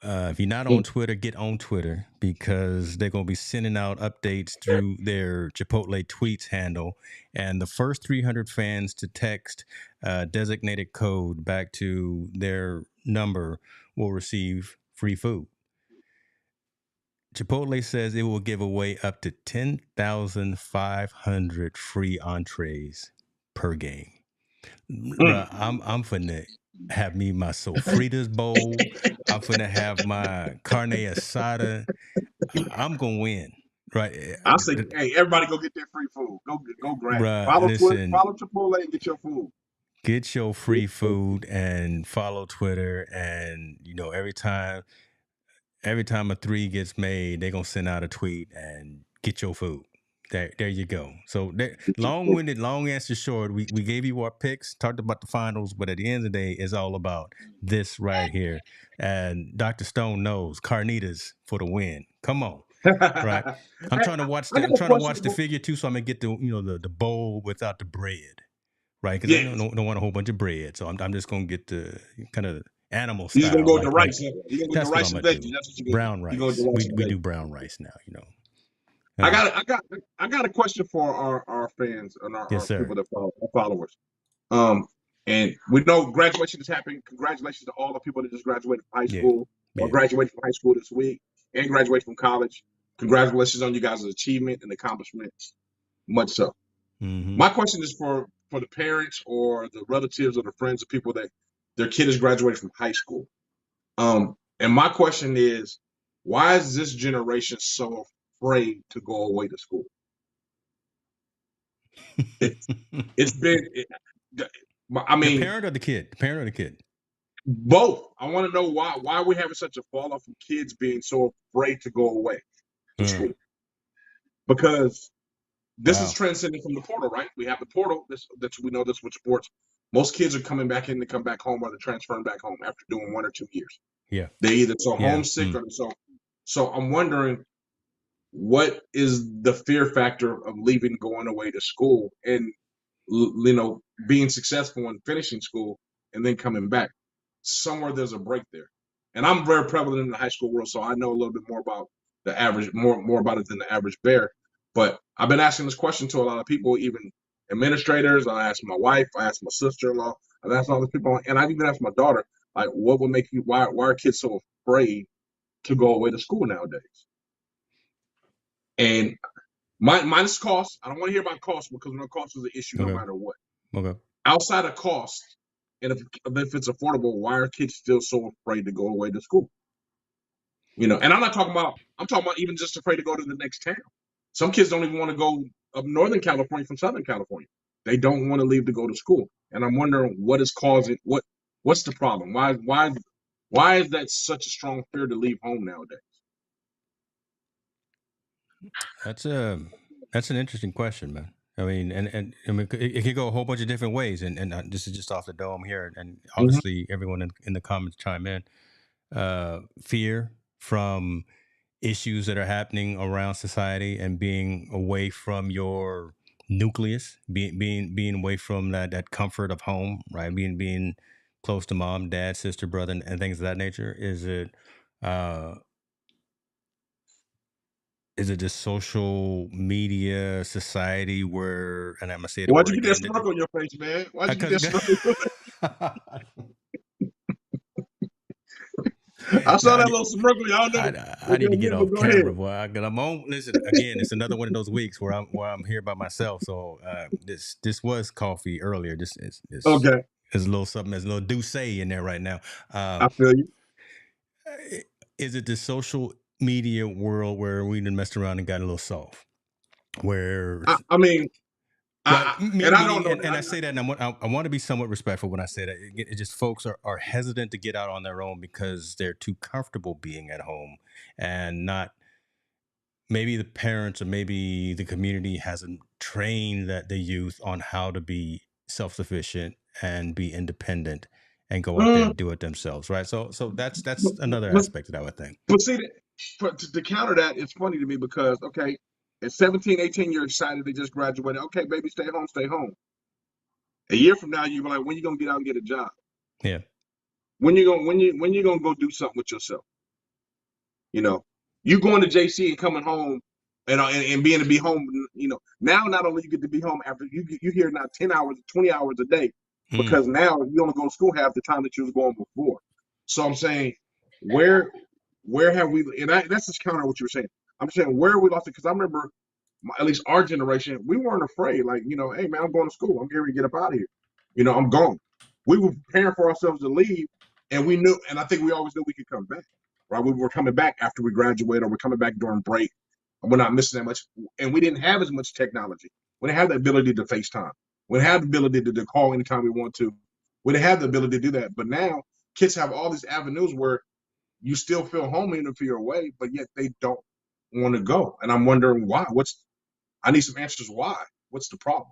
If you're not on Twitter, get on Twitter because they're going to be sending out updates through their Chipotle tweets handle. And the first 300 fans to text designated code back to their number will receive free food. Chipotle says it will give away up to 10,500 free entrees per game. Bruh, I'm finna have me my sofritas bowl. I'm finna have my carne asada. I'm gonna win, right? I'll say, hey, everybody go get their free food. Go grab. Bruh, follow Chipotle and get your food. Get your free food and follow Twitter, and you know every time a 3 gets made, they're gonna send out a tweet and get your food. There you go. So long-winded, long answer short, we gave you our picks, talked about the finals, but at the end of the day, it's all about this right here. And Dr. Stone knows carnitas for the win. Come on. Right. I'm trying to watch the figure too, so I'm gonna get the bowl without the bread. Right? Because I don't want a whole bunch of bread. So I'm just gonna get the kind of animal style. You're gonna go with the rice. You're gonna go with the rice and veggies. That's what you brown rice. We do brown rice now, you know. I got a question for our fans and our people that follow our followers. And we know graduation is happening. Congratulations to all the people that just graduated from high school or graduated from high school this week and graduated from college. Congratulations on you guys' achievement and accomplishments. Much so. Mm-hmm. My question is for the parents or the relatives or the friends of people that their kid has graduated from high school. And my question is, why is this generation so afraid to go away to school? It's been, I mean, the parent or the kid? Both. I want to know why we're having such a fall off from kids being so afraid to go away to school. Because this is transcending from the portal, right? We have the portal. We know this with sports. Most kids are coming back in to come back home or they're transferring back home after doing 1 or 2 years. Yeah. They either so homesick or so I'm wondering, what is the fear factor of leaving, going away to school and, being successful and finishing school and then coming back? Somewhere there's a break there. And I'm very prevalent in the high school world, so I know a little bit more about the average, more about it than the average bear. But I've been asking this question to a lot of people, even administrators. I asked my wife, I asked my sister-in-law, I've asked all these people, and I've even asked my daughter, like, what would make you, why are kids so afraid to go away to school nowadays? And minus cost, I don't want to hear about cost because cost is an issue no matter what. Okay. Outside of cost, and if it's affordable, why are kids still so afraid to go away to school? And I'm talking about even just afraid to go to the next town. Some kids don't even want to go up Northern California from Southern California. They don't want to leave to go to school. And I'm wondering what is causing, what's the problem? Why is that such a strong fear to leave home nowadays? That's an interesting question, man. I mean, and I mean, it could go a whole bunch of different ways, and this is just off the dome here, and obviously everyone in the comments chime in. Fear from issues that are happening around society and being away from your nucleus, being away from that comfort of home, right? Being close to mom, dad, sister, brother, and things of that nature. Is it just social media society where, and I'm gonna say it. Why'd you get that smirk on your face, man? Why'd you get that smirk? I saw Now, that little sprinkle. Y'all know I what need to that get meant, but off go ahead. camera, boy. Cause I'm on. Listen, again, it's another one of those weeks where I'm here by myself. So this was coffee earlier. This is Okay, there's a little something. There's a little douce in there right now. I feel you. Is it the social media world where we done messed around and got a little soft? Where I mean, Well, and I don't meaning, know. and I say that, and I want to be somewhat respectful when I say that. It just folks are hesitant to get out on their own because they're too comfortable being at home, and not maybe the parents or maybe the community hasn't trained that the youth on how to be self sufficient and be independent and go out there Mm, and do it themselves, right? So but, that's another but, aspect that I would think. but see, to counter that, it's funny to me because okay, at 17, 18, you're excited they just graduated. Okay, baby, stay home, stay home. A year from now, you're like, when you gonna get out and get a job? Yeah. When you gonna go do something with yourself? You know, you going to JC and coming home and being to be home. You know, now not only you get to be home after you here now 10 hours, 20 hours a day Mm. because now you only go to school half the time that you was going before. So I'm saying, where have we? And that's just counter what you were saying. I'm saying where we lost it because I remember at least our generation, we weren't afraid. Like hey man, I'm going to school. I'm getting to get up out of here. I'm gone. We were preparing for ourselves to leave, and we knew, and I think we always knew we could come back. Right? We were coming back after we graduated, or we're coming back during break. We're not missing that much, and we didn't have as much technology. We didn't have the ability to FaceTime. We didn't have the ability to call anytime we want to. We didn't have the ability to do that. But now kids have all these avenues where you still feel home even if you're away, but yet they don't want to go. And I'm wondering why. I need some answers why. What's the problem?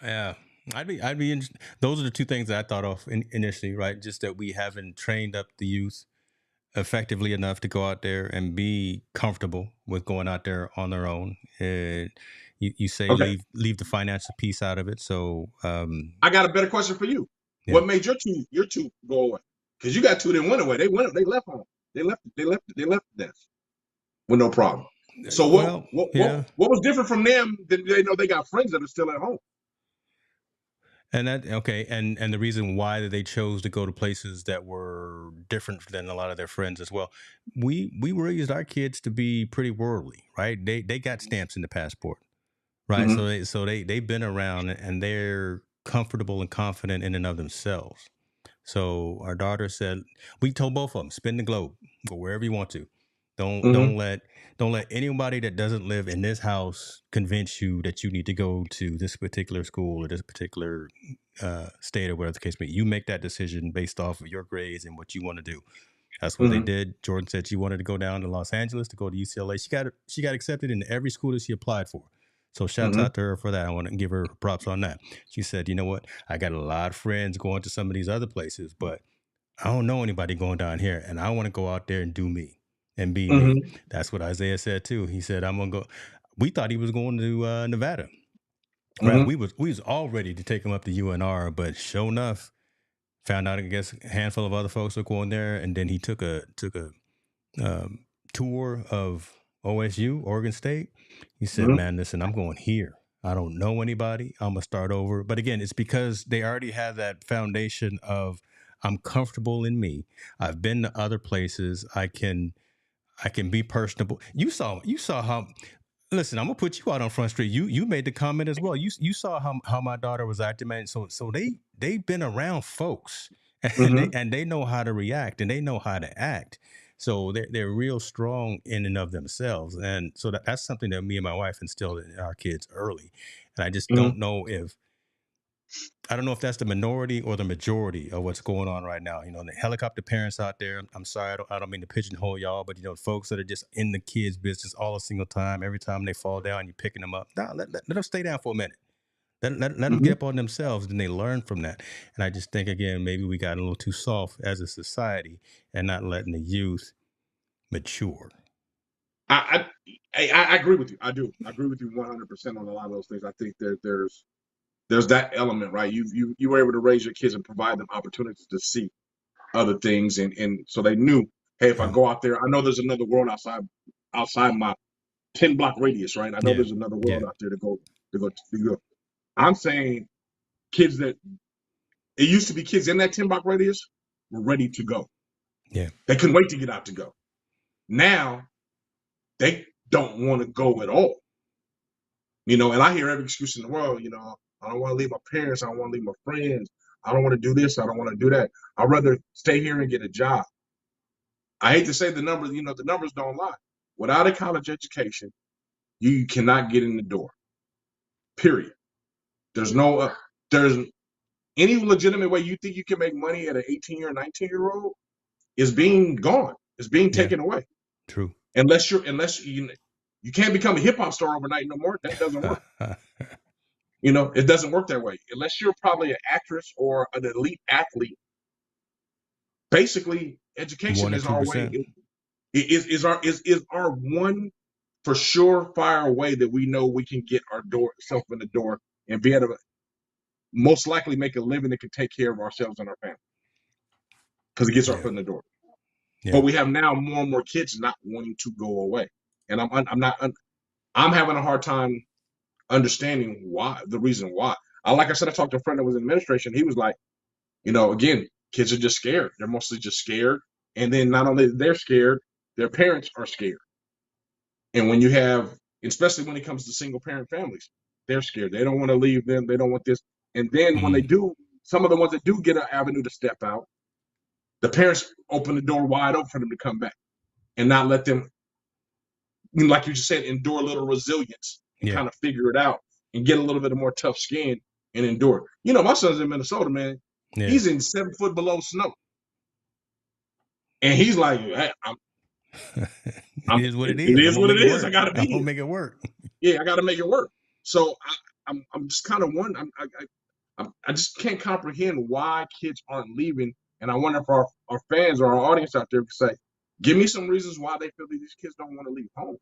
Yeah, I'd be interested. Those are the two things that I thought of initially, right? Just that we haven't trained up the youth effectively enough to go out there and be comfortable with going out there on their own. You say Okay. leave the financial piece out of it. So I got a better question for you. yeah. What made your two go away? Because you got two that went away. They left home. They left the desk with no problem. So Well, yeah. what was different from them than they know they got friends that are still at home? And that okay, and the reason why they chose to go to places that were different than a lot of their friends as well. We raised our kids to be pretty worldly, right? They got stamps in the passport, right? Mm-hmm. So they've been around and they're comfortable and confident in and of themselves. So our daughter said, we told both of them, spin the globe, go wherever you want to. Don't Mm-hmm. don't let anybody that doesn't live in this house convince you that you need to go to this particular school or this particular state or whatever the case may be. You make that decision based off of your grades and what you want to do. That's what they Mm-hmm. did. Jordan said she wanted to go down to Los Angeles to go to UCLA. She got accepted in every school that she applied for. So shouts Mm-hmm. out to her for that. I want to give her props on that. She said, you know what? I got a lot of friends going to some of these other places, but I don't know anybody going down here, and I want to go out there and do me and be me. Mm-hmm. That's what Isaiah said too. He said, I'm gonna go. We thought he was going to Nevada. Right. Mm-hmm. We was all ready to take him up to UNR, but sure enough, found out I guess a handful of other folks were going there, and then he took a tour of OSU, Oregon State. He said, Mm-hmm. "Man, listen, I'm going here. I don't know anybody. I'm gonna start over." But again, it's because they already have that foundation of I'm comfortable in me. I've been to other places. I can be personable. You saw how. Listen, I'm gonna put you out on Front Street. You made the comment as well. You saw how my daughter was acting, man. So they've been around folks, Mm-hmm. and they know how to react and they know how to act. So they're real strong in and of themselves, and so that's something that me and my wife instilled in our kids early. And I just Mm-hmm. don't know if that's the minority or the majority of what's going on right now. The helicopter parents out there. I'm sorry, I don't mean to pigeonhole y'all, but folks that are just in the kids' business all a single time. Every time they fall down, you're picking them up. Nah, let them stay down for a minute. Let them Mm-hmm. get up on themselves, and they learn from that. And I just think again, maybe we got a little too soft as a society and not letting the youth mature. I agree with you. I do. I agree with you 100% on a lot of those things. I think there's that element, right? You were able to raise your kids and provide them opportunities to see other things, and so they knew, hey, if I Yeah. go out there, I know there's another world outside my 10-block radius, right? I know Yeah. there's another world Yeah. out there to go. I'm saying kids that it used to be kids in that 10-block radius were ready to go. Yeah. They couldn't wait to get out to go. Now they don't want to go at all. And I hear every excuse in the world, I don't want to leave my parents, I don't want to leave my friends, I don't want to do this, I don't want to do that. I'd rather stay here and get a job. I hate to say the numbers, the numbers don't lie. Without a college education, you cannot get in the door. Period. There's any legitimate way you think you can make money at an 18 or 19-year-old is being gone. It's being taken away. True. Unless you can't become a hip hop star overnight no more. That doesn't work. It doesn't work that way. Unless you're probably an actress or an elite athlete. Basically, education is our way. Is our one for sure fire way that we know we can get ourself in the door and be able to most likely make a living that can take care of ourselves and our family. Because it gets our foot in the door. Yeah. But we have now more and more kids not wanting to go away, and I'm having a hard time understanding why. The reason why. Like I said, I talked to a friend that was in administration. He was like, again, kids are just scared. They're mostly just scared, and then not only they're scared, their parents are scared. And when you have, especially when it comes to single parent families, they're scared. They don't want to leave them. They don't want this. And then when they do, some of the ones that do get an avenue to step out, the parents open the door wide open for them to come back and not let them, like you just said, endure a little resilience and kind of figure it out and get a little bit of more tough skin and endure. My son's in Minnesota, man. Yeah. He's in 7 foot below snow. And he's like, hey, it is what it is. It is what it is. I got to be. I'm going to make it work. Yeah, I got to make it work. So I'm just kind of wondering. I just can't comprehend why kids aren't leaving. And I wonder if our fans or our audience out there could say, give me some reasons why they feel that these kids don't want to leave home.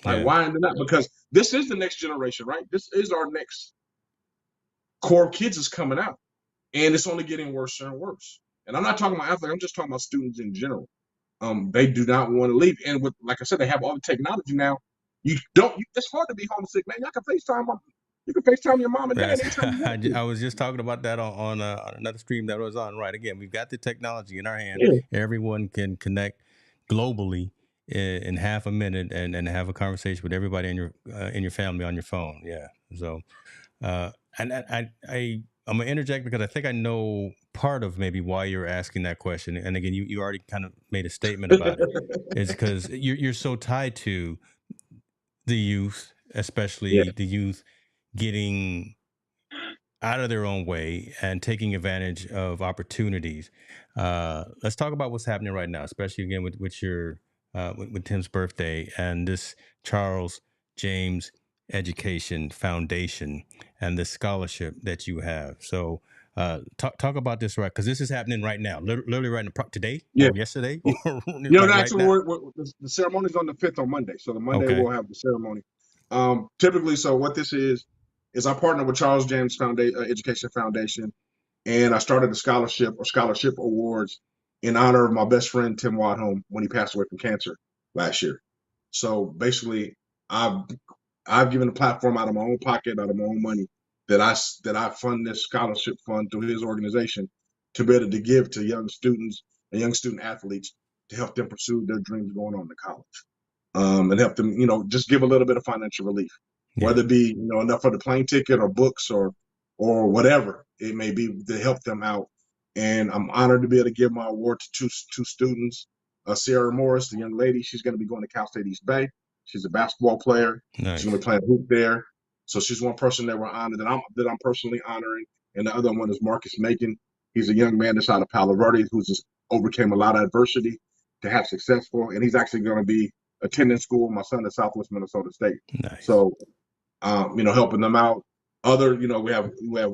Like, why are they not? Because this is the next generation, right? This is our next core of kids is coming out. And it's only getting worse and worse. And I'm not talking about athletes. I'm just talking about students in general. They do not want to leave. And like I said, they have all the technology now. It's hard to be homesick, man. Y'all can FaceTime You can FaceTime your mom and dad. I was just talking about that on another stream that was on. Right. Again, we've got the technology in our hand. Yeah. Everyone can connect globally in half a minute and have a conversation with everybody in your family on your phone. Yeah. So, and I'm gonna interject because I think I know part of maybe why you're asking that question. And again, you already kind of made a statement about it. It's because you're so tied to the youth, especially the youth getting out of their own way and taking advantage of opportunities. Let's talk about what's happening right now, especially again with your with Tim's birthday and this Charles James Education Foundation and the scholarship that you have. So talk about this, right? Because this is happening right now, literally right now, today or yesterday. Actually, the ceremony's on the 5th on Monday. So the Monday we'll have the ceremony. Typically, so what this is I partner with Charles James Education Foundation, and I started a scholarship awards in honor of my best friend Tim Wadhome when he passed away from cancer last year. So basically, I've given a platform out of my own pocket, out of my own money, that I fund this scholarship fund through his organization to be able to give to young students and young student athletes to help them pursue their dreams going on to college, and help them, just give a little bit of financial relief. Whether it be enough for the plane ticket or books or whatever it may be to help them out. And I'm honored to be able to give my award to two students. Sierra Morris, the young lady, she's going to be going to Cal State East Bay. She's a basketball player. Nice. She's going to be playing hoop there. So she's one person that we're honored that I'm personally honoring. And the other one is Marcus Macon. He's a young man that's out of Palo Verde who just overcame a lot of adversity to have successful. And he's actually going to be attending school with my son at Southwest Minnesota State. Nice. So helping them out. We have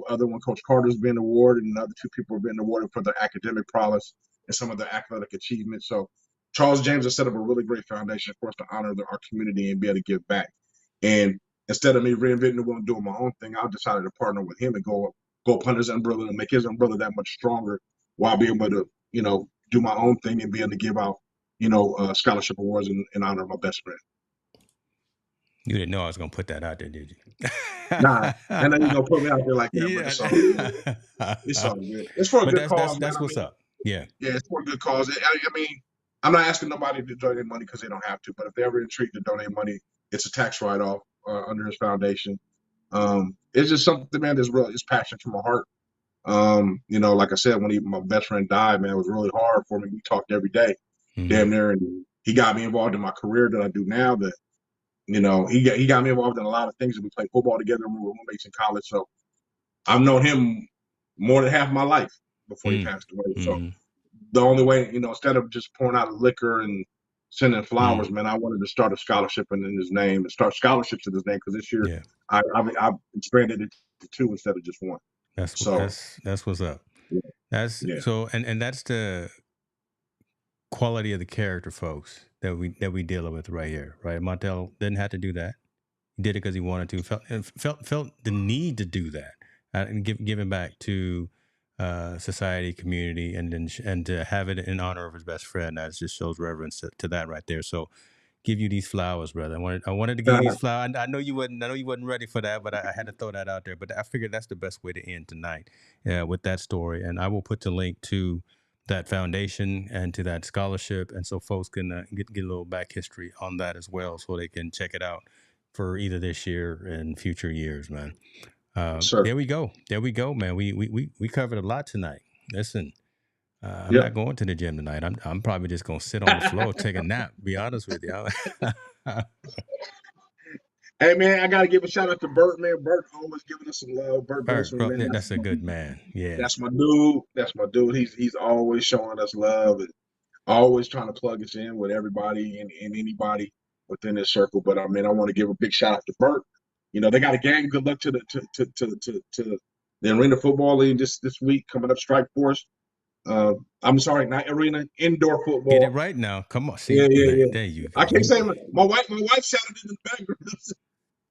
other one, Coach Carter's been awarded, and other two people are being awarded for their academic prowess and some of their athletic achievements. So Charles James has set up a really great foundation for us to honor our community and be able to give back. And instead of me reinventing the wheel and doing my own thing, I decided to partner with him and go up under his umbrella and make his umbrella that much stronger while being able to, do my own thing and be able to give out, scholarship awards in honor of my best friend. You didn't know I was going to put that out there, did you? Nah, I know you're going to put me out there like that, but it's all good. It's all good. It's for a good cause. That's what's up. Yeah. Yeah, it's for a good cause. I mean, I'm not asking nobody to donate money because they don't have to, but if they're ever intrigued to donate money, it's a tax write-off under his foundation. It's just something, man, that's real. It's passion from my heart. Like I said, when my best friend died, man, it was really hard for me. We talked every day, damn near, and he got me involved in my career that I do now. That he got me involved in a lot of things. And we played football together. We were roommates in college, so I've known him more than half my life before he passed away. So the only way, instead of just pouring out liquor and sending flowers, man, I wanted to start a scholarship in his name and start scholarships in his name because this year I've expanded it to 2 instead of just 1. That's So that's what's up. yeah, That's yeah. so, and that's the quality of the character, folks, that we dealing with right here, right? Montel didn't have to do that. He did it because he wanted to. Felt the need to do that and giving back to society, community, and to have it in honor of his best friend. That just shows reverence to that right there. So, give you these flowers, brother. I wanted to give you these flowers. I know you wasn't ready for that, but I had to throw that out there. But I figured that's the best way to end tonight, with that story. And I will put the link to that foundation and to that scholarship, and so folks can get a little back history on that as well, so they can check it out for either this year and future years, man. Sure. There we go, man. We covered a lot tonight. Listen. I'm Yep. not going to the gym tonight. I'm probably just gonna sit on the floor, take a nap. Be honest with you. Hey man, I gotta give a shout out to Bert, man. Bert always giving us some love. Bert Bert, Grossman, man. that's a good man. Yeah, That's my dude. That's my dude. He's always showing us love and always trying to plug us in with everybody and anybody within this circle. But I mean, I want to give a big shout out to Bert. They got a game. Good luck to the Arena Football League this week coming up. Strike Force. I'm sorry, not arena, indoor football. Get it right now. Come on, see. Yeah. There you go. I can't say my wife shouted in the background.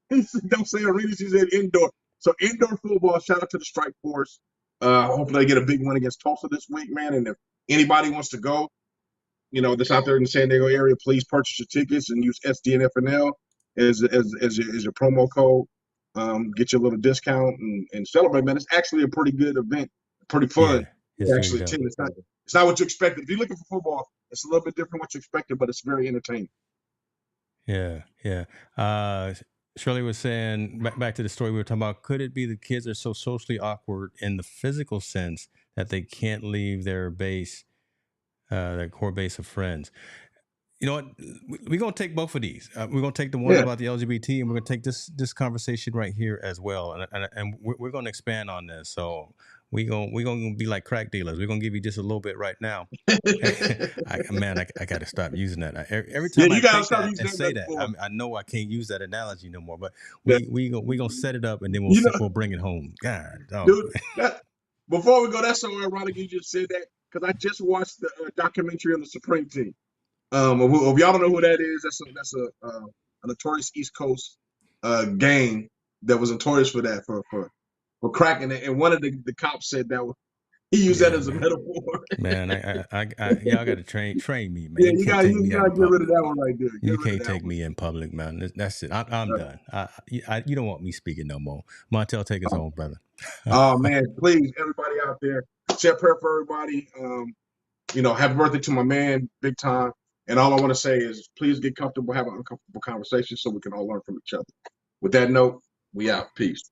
He said, don't say arena, she said indoor. So indoor football, shout out to the Strike Force. Hopefully they get a big win against Tulsa this week, man. And if anybody wants to go, that's out there in the San Diego area, please purchase your tickets and use SDNFNL as your promo code. Get you a little discount and celebrate, man. It's actually a pretty good event, pretty fun. Yeah, actually, it's not what you expected. If you're looking for football, it's a little bit different what you expected, but it's very entertaining. Yeah. Shirley was saying, back to the story we were talking about, could it be the kids are so socially awkward in the physical sense that they can't leave their base, their core base of friends? You know what? We're going to take both of these. We're going to take the one about the LGBT, and we're going to take this conversation right here as well. And we're going to expand on this. So we're going to be like crack dealers. We're going to give you just a little bit right now. I got to stop using that. Every time I think that and say that, I know I can't use that analogy no more. But we're going to set it up, and then we'll bring it home. God, dude, before we go, that's so ironic you just said that, because I just watched the documentary on the Supreme Team. If y'all don't know who that is, that's a notorious East Coast gang that was notorious for that, for cracking it. And one of the cops said that he used that as a metaphor. Man, y'all got to train me, man. Yeah, you gotta get rid of that one right there. You can't take me in public, man. That's it. I'm done. You don't want me speaking no more. Montel, take us home, brother. Oh man, please, everybody out there, say a prayer for everybody. Happy birthday to my man, big time. And all I want to say is, please get comfortable, have an uncomfortable conversation so we can all learn from each other. With that note, we out. Peace.